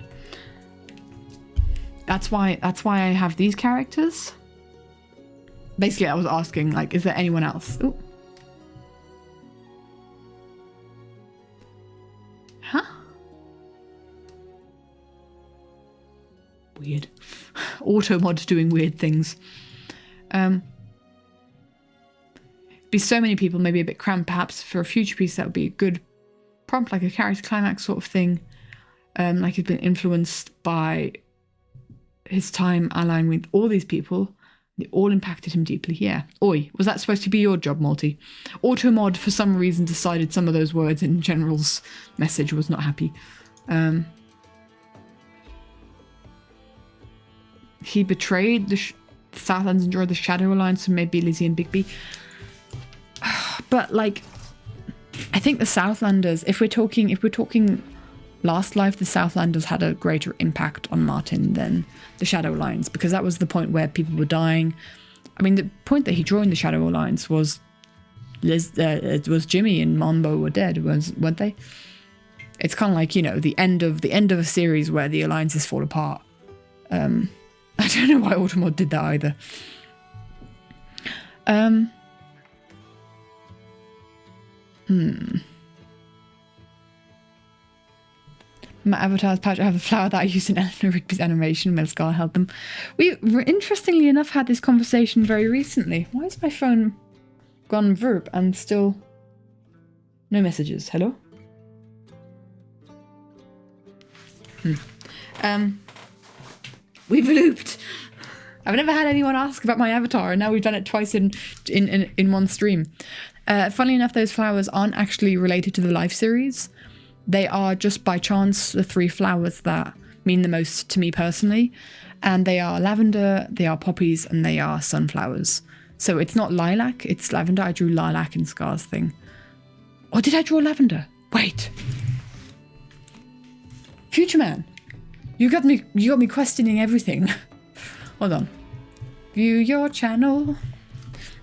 That's why I have these characters. Basically, I was asking, like, is there anyone else? Ooh. Huh? Weird. Automod doing weird things. Be so many people, maybe a bit cramped. Perhaps for a future piece, that would be a good prompt, like a character climax sort of thing. Like he's been influenced by his time allying with all these people. They all impacted him deeply. Yeah. Oi, was that supposed to be your job, Malty? Automod, for some reason, decided some of those words in General's message was not happy. He betrayed the Southlands and joined the Shadow Alliance, so maybe Lizzie and Bigby. But like, I think the Southlanders, if we're talking last life, the Southlanders had a greater impact on Martin than the Shadow Alliance, because that was the point where people were dying. I mean, the point that he joined the Shadow Alliance was it was Jimmy and Monbo were dead, weren't they? It's kind of like, you know, the end of a series where the alliances fall apart. I don't know why Automod did that either. My avatar's pouch, I have the flower that I used in Eleanor Rigby's animation. Melskar held them. We, interestingly enough, had this conversation very recently. Why is my phone gone verb and still no messages? Hello? We've looped. I've never had anyone ask about my avatar, and now we've done it twice in one stream. Funnily enough, those flowers aren't actually related to the live series. They are just by chance the 3 flowers that mean the most to me personally. And they are lavender, they are poppies, and they are sunflowers. So it's not lilac, it's lavender. I drew lilac in Scar's thing. Or did I draw lavender? Wait. Future Man, you got me questioning everything. Hold on. View your channel.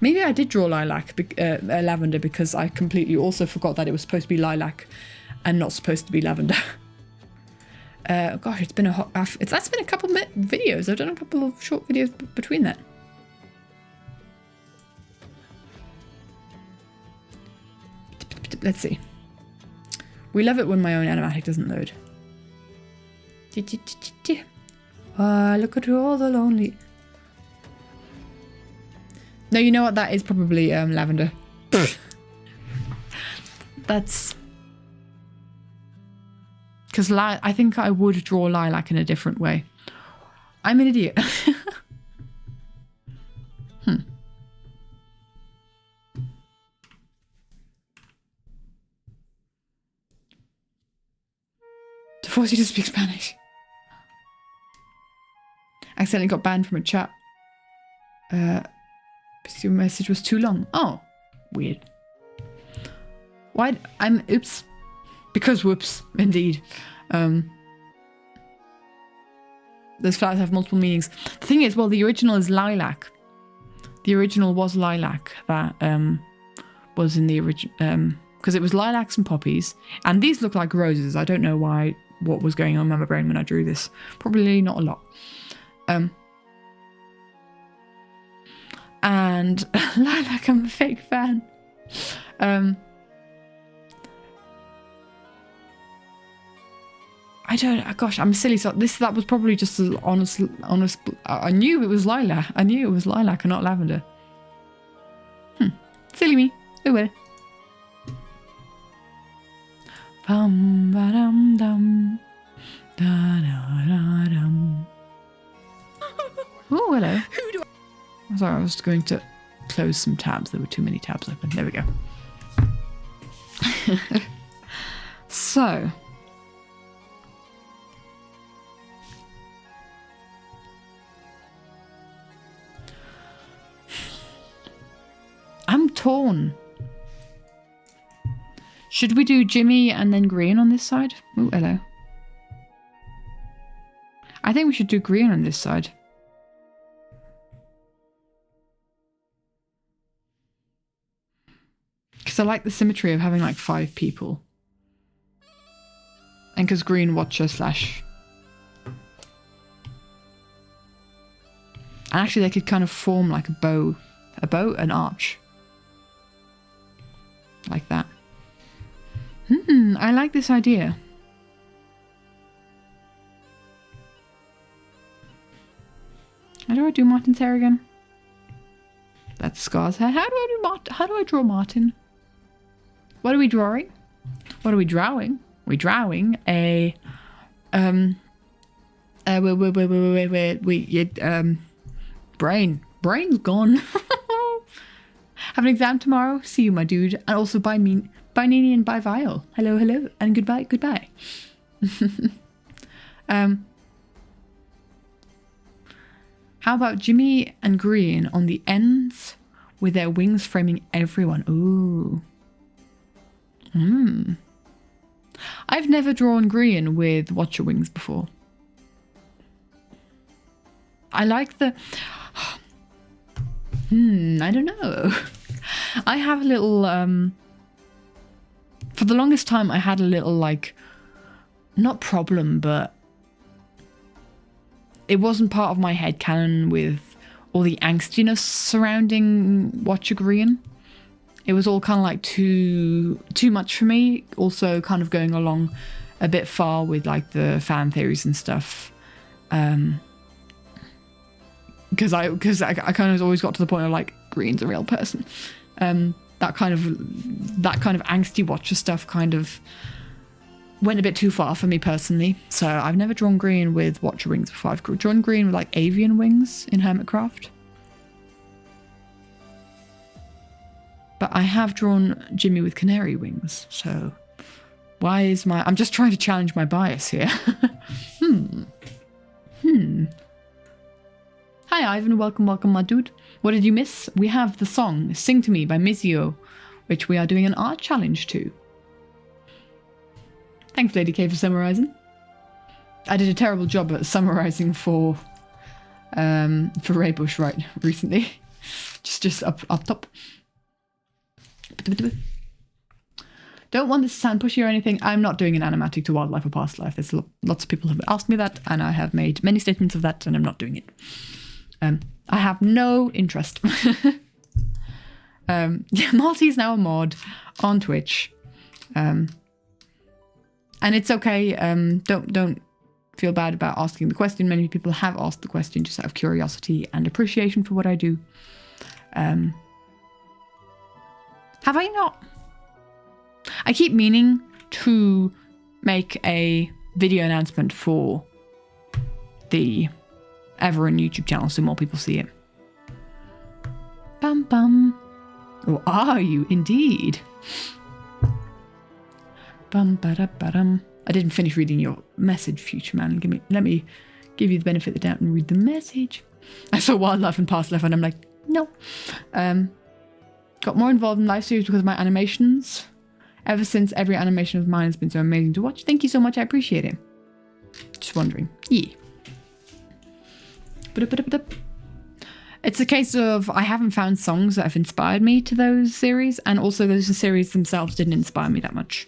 Maybe I did draw lavender because I completely also forgot that it was supposed to be lilac and not supposed to be lavender. Gosh, it's been that's been a couple of videos. I've done a couple of short videos between that. Let's see. We love it when my own animatic doesn't load. Look at all the lonely. No, you know what? That is probably lavender. That's because I think I would draw lilac in a different way. I'm an idiot. force you to speak Spanish. Accidentally got banned from a chat. Because your message was too long. Oh, weird. Why? Oops. Because whoops, indeed. Those flowers have multiple meanings. The thing is, well, the original is lilac. The original was lilac. That was in the original. Because it was lilacs and poppies. And these look like roses. I don't know what was going on in my brain when I drew this. Probably not a lot. And lilac, I'm a fake fan. I don't. Gosh, I'm silly. So that was probably just an honest. I knew it was lilac. I knew it was lilac and not lavender. Silly me. Oh well. Bum ba dum dum. Da da da dum. Oh hello. Sorry, I was going to close some tabs. There were too many tabs open. There we go. So. I'm torn. Should we do Jimmy and then green on this side? Oh, hello. I think we should do green on this side. Because I like the symmetry of having like 5 people. And because green watcher slash... And actually they could kind of form like a bow, an arch. Like that. I like this idea. How do I do Martin's hair again? That's Scar's hair. How do I draw Martin? What are we drawing? What are we drawing? We're drawing a Brain's gone. Have an exam tomorrow. See you, my dude. And also bye Nini and bye Vile. Hello, hello, and goodbye. How about Jimmy and Green on the ends with their wings framing everyone? Ooh. I've never drawn Green with Watcher wings before. I like the... I don't know. I have a little... For the longest time, I had a little, like... Not problem, but... It wasn't part of my headcanon with all the angstiness surrounding Watcher Green. It was all kind of like too much for me. Also kind of going along a bit far with like the fan theories and stuff. Because I kind of always got to the point of like, Green's a real person. That kind of angsty Watcher stuff kind of went a bit too far for me personally. So I've never drawn Green with Watcher wings before. I've drawn Green with like avian wings in Hermitcraft. But I have drawn Jimmy with canary wings, so why is I'm just trying to challenge my bias here. Hi Ivan, welcome my dude. What did you miss? We have the song Sing to Me by Mizio, which we are doing an art challenge to. Thanks Lady K for summarising. I did a terrible job at summarising for Raybush right recently. just up top. Don't want this to sound pushy or anything. I'm not doing an animatic to wildlife or past life. There's lots of people have asked me that, and I have made many statements of that, and I'm not doing it. I have no interest. Malty's now a mod on Twitch, and it's okay. Don't feel bad about asking the question. Many people have asked the question just out of curiosity and appreciation for what I do. Have I not? I keep meaning to make a video announcement for the Everin YouTube channel so more people see it. Bum bum. Or are you indeed? Bum ba da ba dum. I didn't finish reading your message, future man. Let me give you the benefit of the doubt and read the message. I saw wildlife and past life and I'm like, no. Got more involved in live series because of my animations. Ever since every animation of mine has been so amazing to watch. Thank you so much. I appreciate it. Just wondering. Yeah. It's a case of I haven't found songs that have inspired me to those series, and also those series themselves didn't inspire me that much.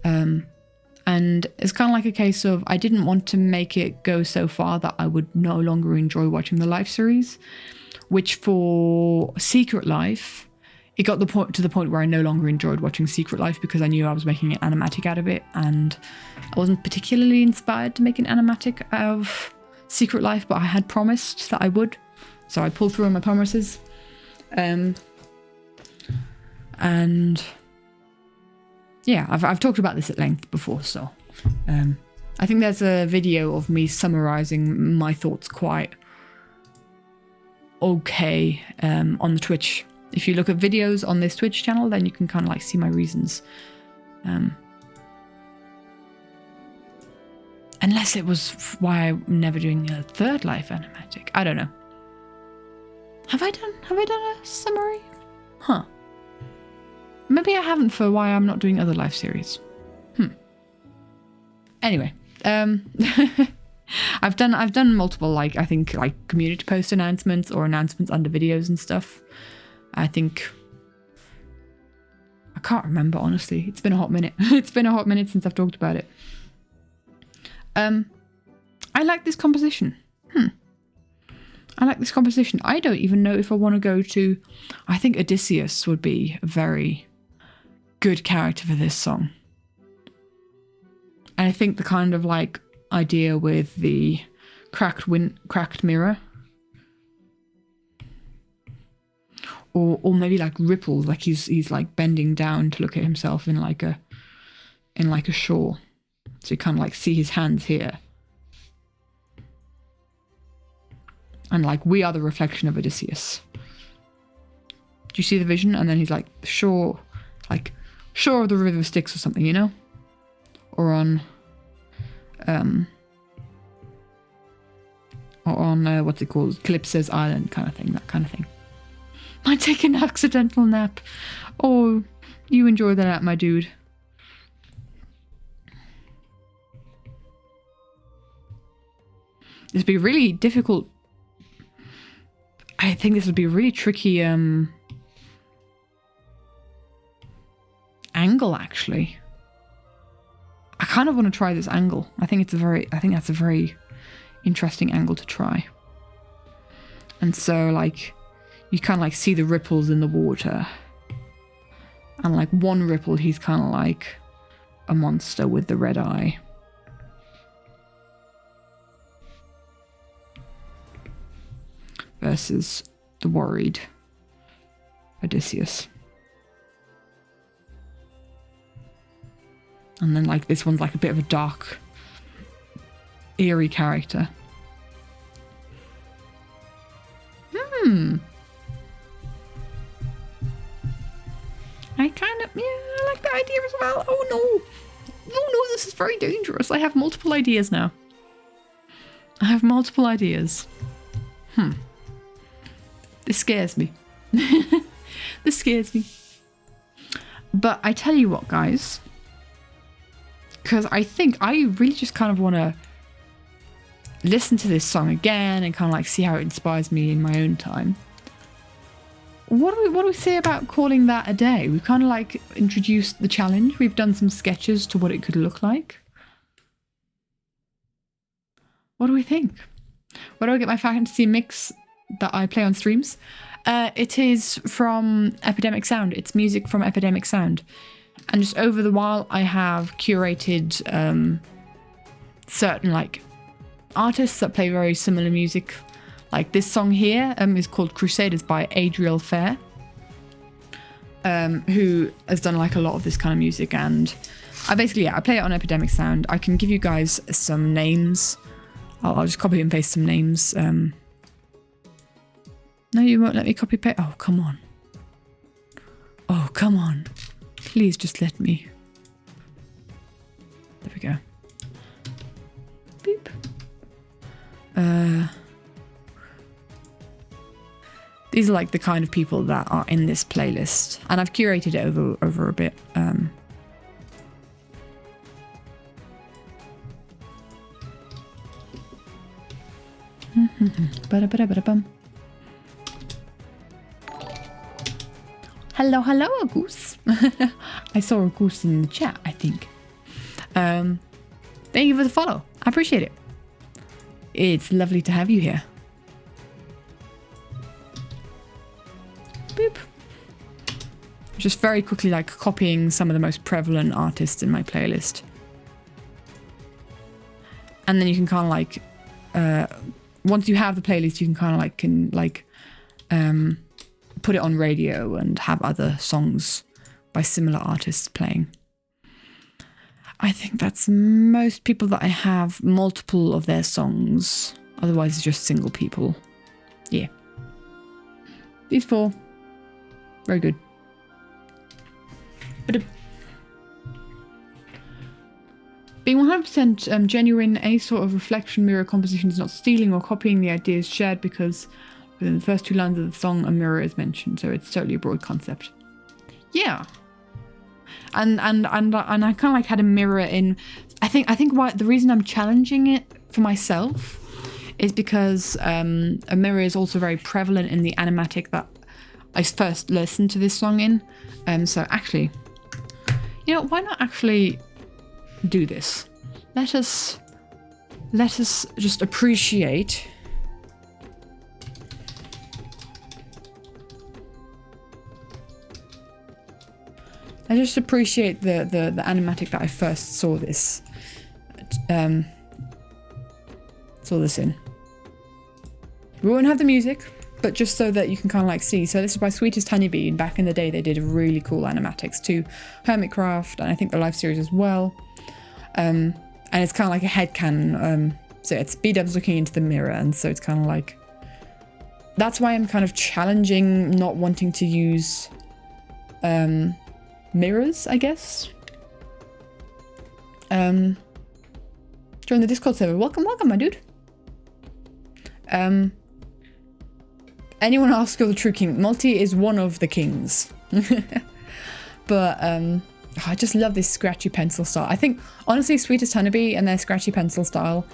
And it's kind of like a case of I didn't want to make it go so far that I would no longer enjoy watching the live series, which for Secret Life, it got to the point where I no longer enjoyed watching Secret Life because I knew I was making an animatic out of it, and I wasn't particularly inspired to make an animatic out of Secret Life, but I had promised that I would, so I pulled through on my promises. And yeah, I've talked about this at length before, so I think there's a video of me summarizing my thoughts quite okay on the Twitch. If you look at videos on this Twitch channel, then you can kind of like see my reasons. Unless it was why I'm never doing a third life animatic. I don't know. Have I done a summary? Huh. Maybe I haven't for why I'm not doing other life series. Anyway, I've done multiple, like, I think like community post announcements or announcements under videos and stuff. I think I can't remember, honestly. It's been a hot minute. It's been a hot minute since I've talked about it. I like this composition. I like this composition. I don't even know if I want to go to... I think Odysseus would be a very good character for this song. And I think the kind of like idea with the cracked mirror, or maybe like ripples, like he's like bending down to look at himself in like a shore, so you kind of like see his hands here, and like we are the reflection of Odysseus. Do you see the vision? And then he's like shore of the river Styx or something, you know, or on what's it called, Calypso's Island kind of thing, that kind of thing. I take an accidental nap. Oh, you enjoy the nap, my dude. This would be really difficult. I think this would be a really tricky angle, actually. I kind of want to try this angle. I think that's a very interesting angle to try. And so like you kind of like see the ripples in the water, and like one ripple he's kind of like a monster with the red eye, versus the worried Odysseus. And then like this one's like a bit of a dark, eerie character. I like the idea as well. Oh no, this is very dangerous. I have multiple ideas now. This scares me. This scares me. But I tell you what, guys, because I think I really just kind of want to listen to this song again and kind of like see how it inspires me in my own time. What do we say about calling that a day? We've kind of like introduced the challenge. We've done some sketches to what it could look like. What do we think? Where do I get my fantasy mix that I play on streams? It is from Epidemic Sound. It's music from Epidemic Sound. And just over the while, I have curated certain like artists that play very similar music. Like this song here is called Crusaders by Adriel Fair, who has done like a lot of this kind of music. And I basically, I play it on Epidemic Sound. I can give you guys some names. I'll just copy and paste some names. No, you won't let me copy paste. Oh, come on. Oh, come on. Please just let me. There we go. These are like the kind of people that are in this playlist, and I've curated it over a bit. Hello, a goose. I saw a goose in the chat, I think. Thank you for the follow. I appreciate it. It's lovely to have you here. Boop. Just very quickly like copying some of the most prevalent artists in my playlist. And then you can kind of like, once you have the playlist, you can kind of like, put it on radio and have other songs by similar artists playing. I think that's most people that I have multiple of their songs. Otherwise, it's just single people. Yeah. These four. Very good. But being 100% genuine, any sort of reflection mirror composition is not stealing or copying the ideas shared, because within the first two lines of the song, a mirror is mentioned, so it's totally a broad concept. Yeah. And I kind of like had a mirror in. I think why the reason I'm challenging it for myself is because a mirror is also very prevalent in the animatic that I first listened to this song in. So actually, you know, why not actually do this? Let us just appreciate. I just appreciate the animatic that I first saw this in. We won't have the music, but just so that you can kind of like see. So this is by Sweetest Honeybee, and back in the day they did really cool animatics to Hermitcraft, and I think the Life series as well. And it's kind of like a headcanon. So it's B-dubs looking into the mirror, and so it's kind of like, that's why I'm kind of challenging not wanting to use mirrors, I guess. Join the Discord server. Welcome, my dude. Anyone ask you're the true king? Multi is one of the kings. But I just love this scratchy pencil style. I think, honestly, Sweetest Honeybee and their scratchy pencil style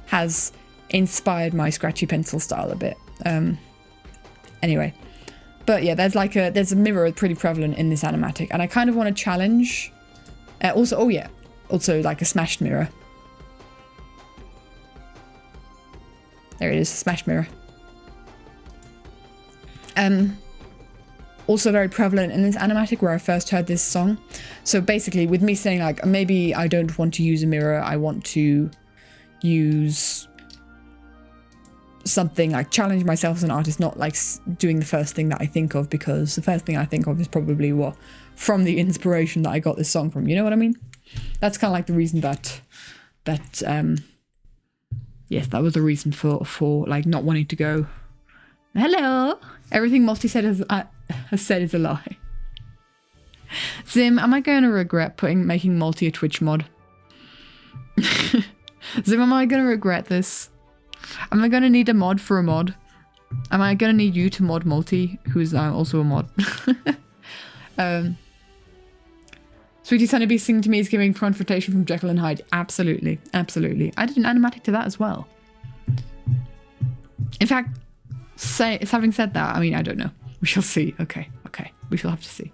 has inspired my scratchy pencil style a bit. Anyway. But yeah, there's a mirror pretty prevalent in this animatic, and I kind of want to challenge. Also like a smashed mirror. There it is, smashed mirror. Also very prevalent in this animatic where I first heard this song. So basically, with me saying like, maybe I don't want to use a mirror, I want to use something like challenge myself as an artist, not like doing the first thing that I think of, because the first thing I think of is probably from the inspiration that I got this song from. You know what I mean? That's kind of like the reason yes, that was the reason for like not wanting to go. Hello. Everything Multi said has said is a lie. Zim, am I going to regret making Multi a Twitch mod? Zim, am I going to regret this? Am I going to need a mod for a mod? Am I going to need you to mod Multi, who's also a mod? Sweetie Honeybee singing to me is giving confrontation from Jekyll and Hyde. Absolutely. Absolutely. I did an animatic to that as well. In fact, having said that, I mean, I don't know. We shall see. Okay. We shall have to see.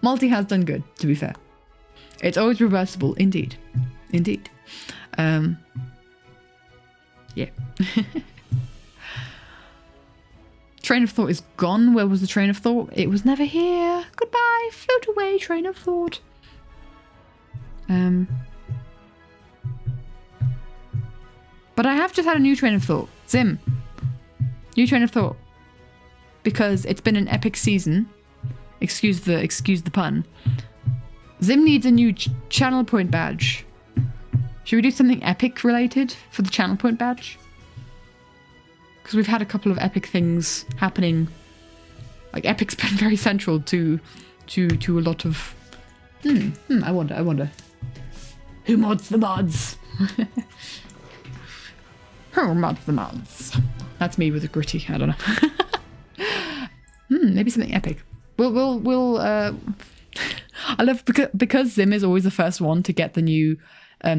Multi has done good, to be fair. It's always reversible. Indeed. Yeah. Train of thought is gone. Where was the train of thought? It was never here. Goodbye. Float away, train of thought. But I have just had a new train of thought. Zim. New train of thought. Because it's been an epic season. Excuse the pun. Zim needs a new channel point badge. Should we do something epic related for the channel point badge? Because we've had a couple of epic things happening. Like, epic's been very central to a lot of... I wonder. Who mods the mods? Month the months. That's me with a gritty. I don't know. Maybe something epic. We'll. I love because Zim is always the first one to get the new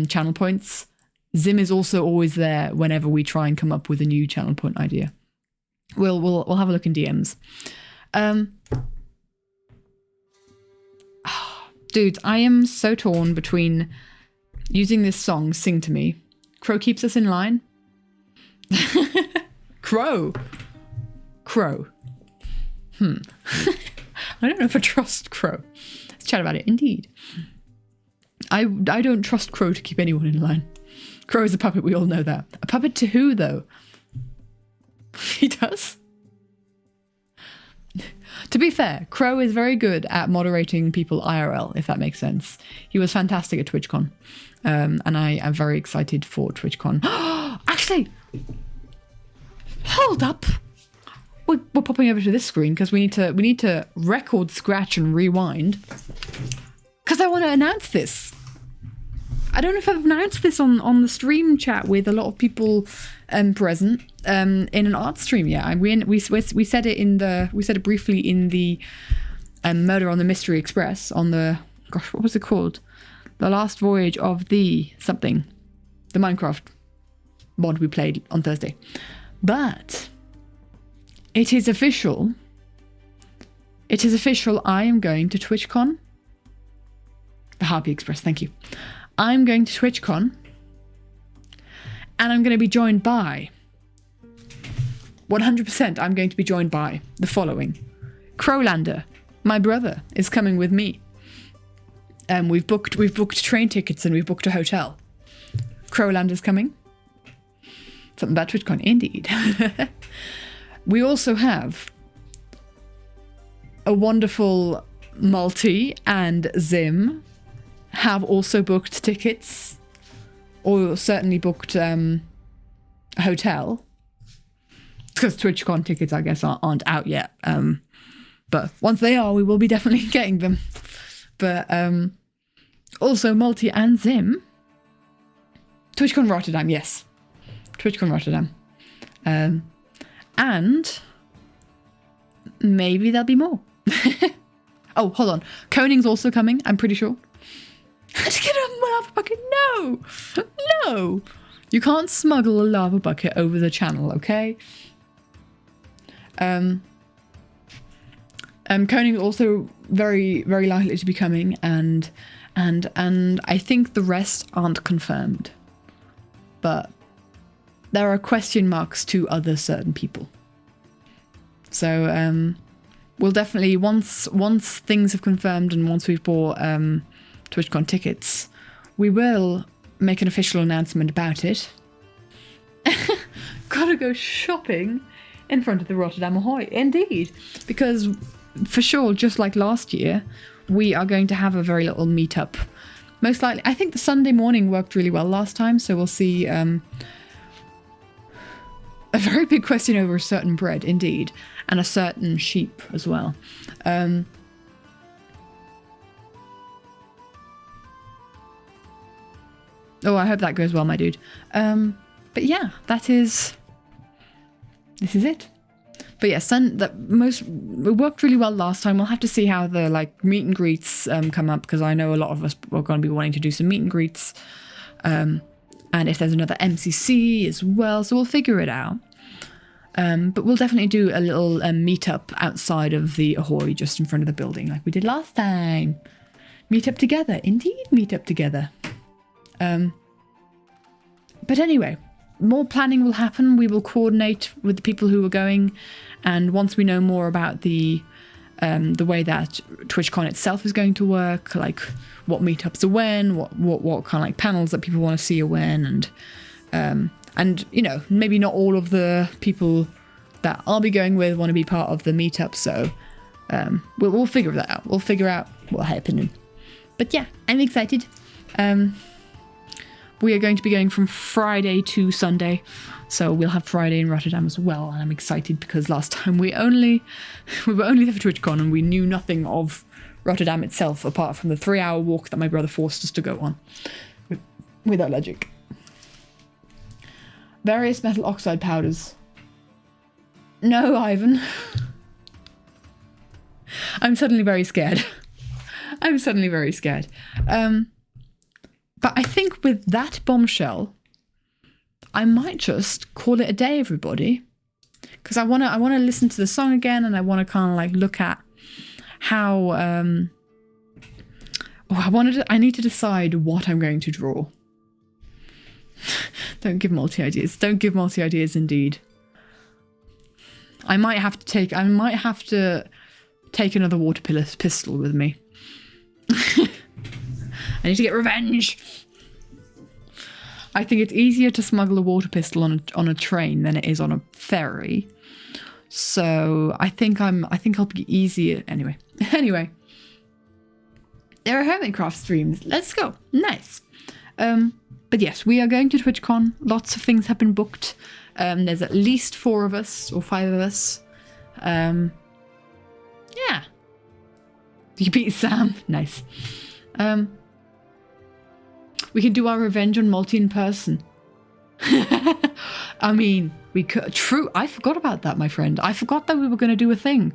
channel points. Zim is also always there whenever we try and come up with a new channel point idea. We'll have a look in DMs. Dudes, I am so torn between using this song, Sing to Me. Crow keeps us in line. Crow. I don't know if I trust Crow. Let's chat about it. Indeed. I don't trust Crow to keep anyone in line. Crow is a puppet, we all know that. A puppet to who, though? He does? To be fair, Crow is very good at moderating people IRL, if that makes sense. He was fantastic at TwitchCon. And I am very excited for TwitchCon. Actually, hold up. We're popping over to this screen because we need to record, scratch, and rewind. Because I want to announce this. I don't know if I've announced this on the stream chat with a lot of people present in an art stream yet. And we said it briefly in the Murder on the Mystery Express on the, gosh, what was it called? The last voyage of the Minecraft mod we played on Thursday. But it is official. It is official. I am going to TwitchCon. The Harpy Express, thank you. I'm going to TwitchCon. And I'm going to be joined by 100%. I'm going to be joined by the following. Crowlander, my brother, is coming with me. We've booked train tickets and we've booked a hotel. Crowlander's coming. Something about TwitchCon, indeed. We also have a wonderful Multi and Zim have also booked tickets, or certainly booked a hotel. Because TwitchCon tickets, I guess, aren't out yet. But once they are, we will be definitely getting them. But also Multi and Zim. TwitchCon Rotterdam, yes. TwitchCon Rotterdam. And maybe there'll be more. Oh, hold on. Koning's also coming, I'm pretty sure. Let's get a lava bucket. No. You can't smuggle a lava bucket over the channel, okay? Koning's also very, very likely to be coming, and I think the rest aren't confirmed. But there are question marks to other certain people. So we'll definitely, once things have confirmed and once we've bought TwitchCon tickets, we will make an official announcement about it. Gotta go shopping in front of the Rotterdam Ahoy. Indeed. Because for sure, just like last year, we are going to have a very little meetup. Most likely, I think the Sunday morning worked really well last time, so we'll see a very big question over a certain bread, indeed, and a certain sheep as well. Oh, I hope that goes well, my dude. But yeah, this is it. But yeah, it worked really well last time. We'll have to see how the meet and greets come up, because I know a lot of us are going to be wanting to do some meet and greets. And if there's another MCC as well, so we'll figure it out. But we'll definitely do a little meet-up outside of the Ahoy, just in front of the building, like we did last time. Meet up together. Indeed, meet up together. But anyway, more planning will happen. We will coordinate with the people who are going, and once we know more about the way that TwitchCon itself is going to work, like what meetups are when, what kind of panels that people want to see are when, and maybe not all of the people that I'll be going with want to be part of the meetup, so we'll figure that out. We'll figure out what's happening. But yeah, I'm excited. We are going to be going from Friday to Sunday, so we'll have Friday in Rotterdam as well, and I'm excited because last time we were only there for TwitchCon and we knew nothing of Rotterdam itself apart from the 3-hour walk that my brother forced us to go on with that logic. Various metal oxide powders. No, Ivan. I'm suddenly very scared. I'm suddenly very scared. But I think with that bombshell, I might just call it a day, everybody. Because I wanna listen to the song again, and I wanna kind of like look at how I need to decide what I'm going to draw. Don't give multi ideas. Don't give multi ideas indeed. I might have to take another water pistol with me. I need to get revenge. I think it's easier to smuggle a water pistol on a train than it is on a ferry. So I think I'll be easier anyway. Anyway. There are Hermitcraft streams. Let's go. Nice. But yes, we are going to TwitchCon. Lots of things have been booked. There's at least 4 of us or 5 of us. Yeah. You beat Sam. Nice. We can do our revenge on Multi in person. I mean, we could. True. I forgot about that, my friend. I forgot that we were going to do a thing.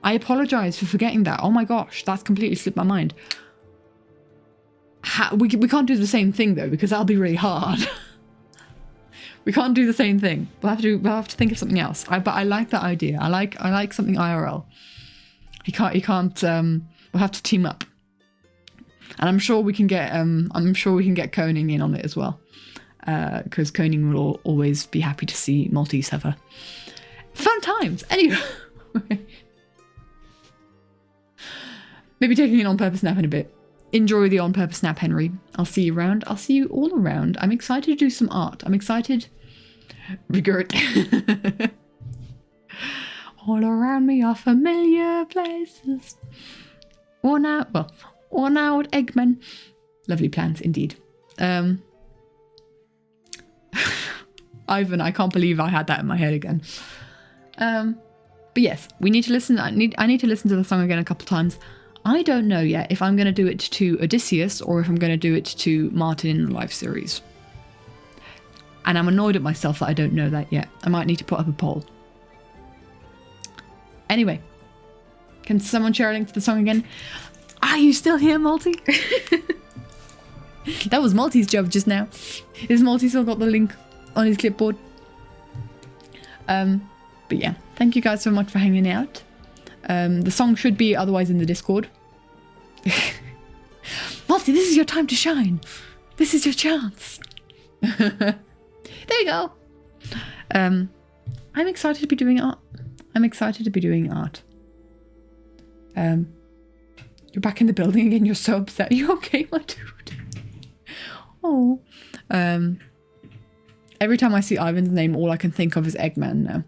I apologize for forgetting that. Oh my gosh, that's completely slipped my mind. We can't do the same thing though, because that'll be really hard. We can't do the same thing. We'll have to think of something else. But I like that idea. I like something IRL. He can't. We'll have to team up. And I'm sure we can get Koning in on it as well, because Koning will always be happy to see Maltese have a fun times. Anyway, maybe taking an on-purpose nap in a bit. Enjoy the on-purpose nap, Henry. I'll see you around. I'll see you all around. I'm excited to do some art. I'm excited. Regret. All around me are familiar places. Worn out Eggman. Lovely plans indeed. Ivan, I can't believe I had that in my head again. But yes, we need to listen. I need to listen to the song again a couple times. I don't know yet if I'm going to do it to Odysseus or if I'm going to do it to Martin in the live series. And I'm annoyed at myself that I don't know that yet. I might need to put up a poll. Anyway, can someone share a link to the song again? Are you still here, Multi? That was Multi's job just now. Is Multi still got the link on his clipboard? But yeah, thank you guys so much for hanging out. The song should be otherwise in the Discord. Multi, this is your time to shine. This is your chance. There you go. I'm excited to be doing art. You're back in the building again. You're so upset. Are you okay, my dude? Oh. Every time I see Ivan's name, all I can think of is Eggman now.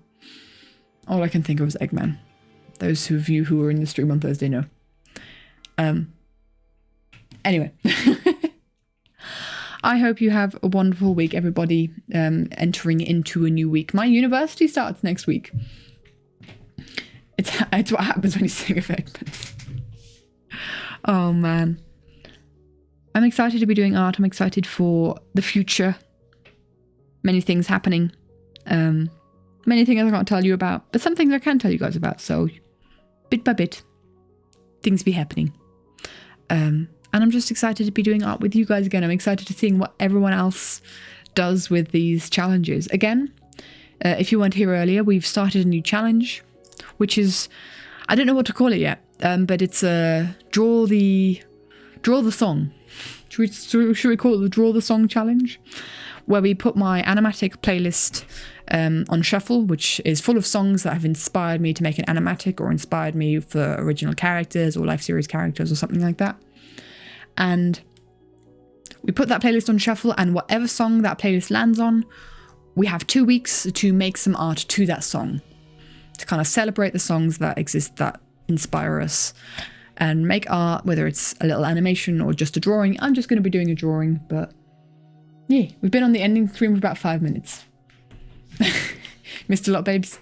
All I can think of is Eggman. Those of you who were in the stream on Thursday know. Anyway. I hope you have a wonderful week, everybody, entering into a new week. My university starts next week. It's what happens when you sing effects. Oh, man. I'm excited to be doing art. I'm excited for the future. Many things happening. Many things I can't tell you about, but some things I can tell you guys about. So, bit by bit, things be happening. And I'm just excited to be doing art with you guys again. I'm excited to seeing what everyone else does with these challenges. Again, if you weren't here earlier, we've started a new challenge, which is, I don't know what to call it yet, but it's draw the song. Should we call it the Draw the Song Challenge? Where we put my animatic playlist on shuffle, which is full of songs that have inspired me to make an animatic or inspired me for original characters or live series characters or something like that. And we put that playlist on shuffle, and whatever song that playlist lands on, we have 2 weeks to make some art to that song, to kind of celebrate the songs that exist that inspire us and make art, whether it's a little animation or just a drawing. I'm just going to be doing a drawing, but yeah, we've been on the ending stream for about 5 minutes. Missed a lot, babes.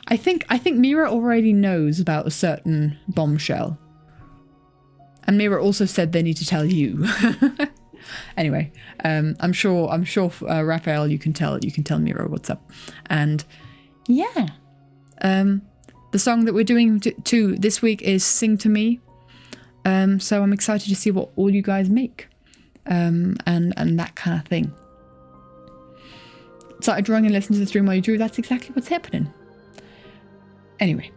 I think Mira already knows about a certain bombshell. And Mira also said they need to tell you. Anyway, I'm sure, Raphael, you can tell Miro what's up. And yeah, the song that we're doing too this week is Sing to Me. So I'm excited to see what all you guys make, and that kind of thing. Started drawing and listened to the stream while you drew. That's exactly what's happening. Anyway.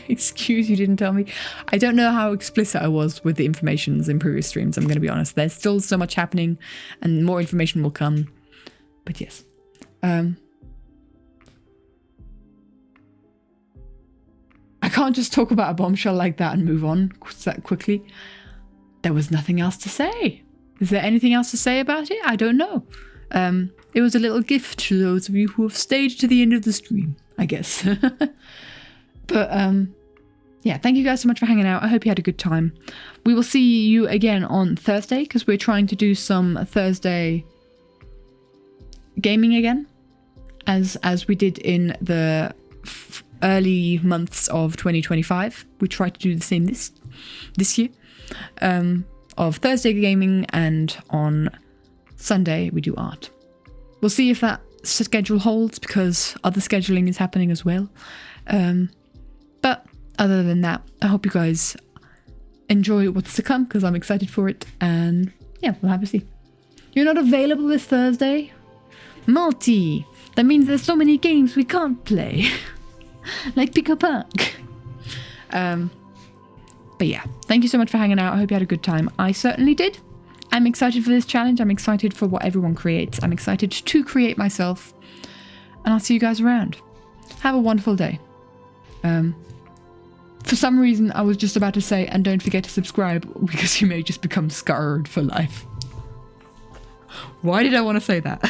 Excuse you didn't tell me. I don't know how explicit I was with the informations in previous streams, I'm going to be honest. There's still so much happening and more information will come. But yes. I can't just talk about a bombshell like that and move on that quickly. There was nothing else to say. Is there anything else to say about it? I don't know. It was a little gift to those of you who have stayed to the end of the stream, I guess. But yeah, thank you guys so much for hanging out. I hope you had a good time. We will see you again on Thursday because we're trying to do some Thursday gaming again, as we did in the early months of 2025. We tried to do the same this year, of Thursday gaming, and on Sunday we do art. We'll see if that schedule holds because other scheduling is happening as well. But other than that, I hope you guys enjoy what's to come because I'm excited for it. And yeah, we'll have a see. You're not available this Thursday? Multi. That means there's so many games we can't play. Like Pick a Pack. But yeah, thank you so much for hanging out. I hope you had a good time. I certainly did. I'm excited for this challenge. I'm excited for what everyone creates. I'm excited to create myself. And I'll see you guys around. Have a wonderful day. For some reason, I was just about to say, and don't forget to subscribe, because you may just become scarred for life. Why did I want to say that?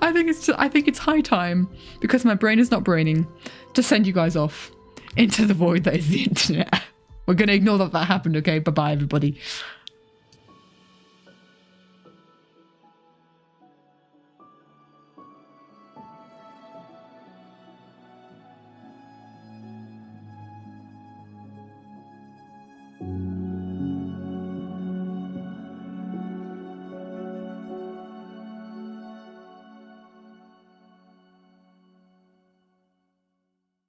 I think it's high time, because my brain is not braining, to send you guys off into the void that is the internet. We're going to ignore that happened, okay? Bye-bye, everybody.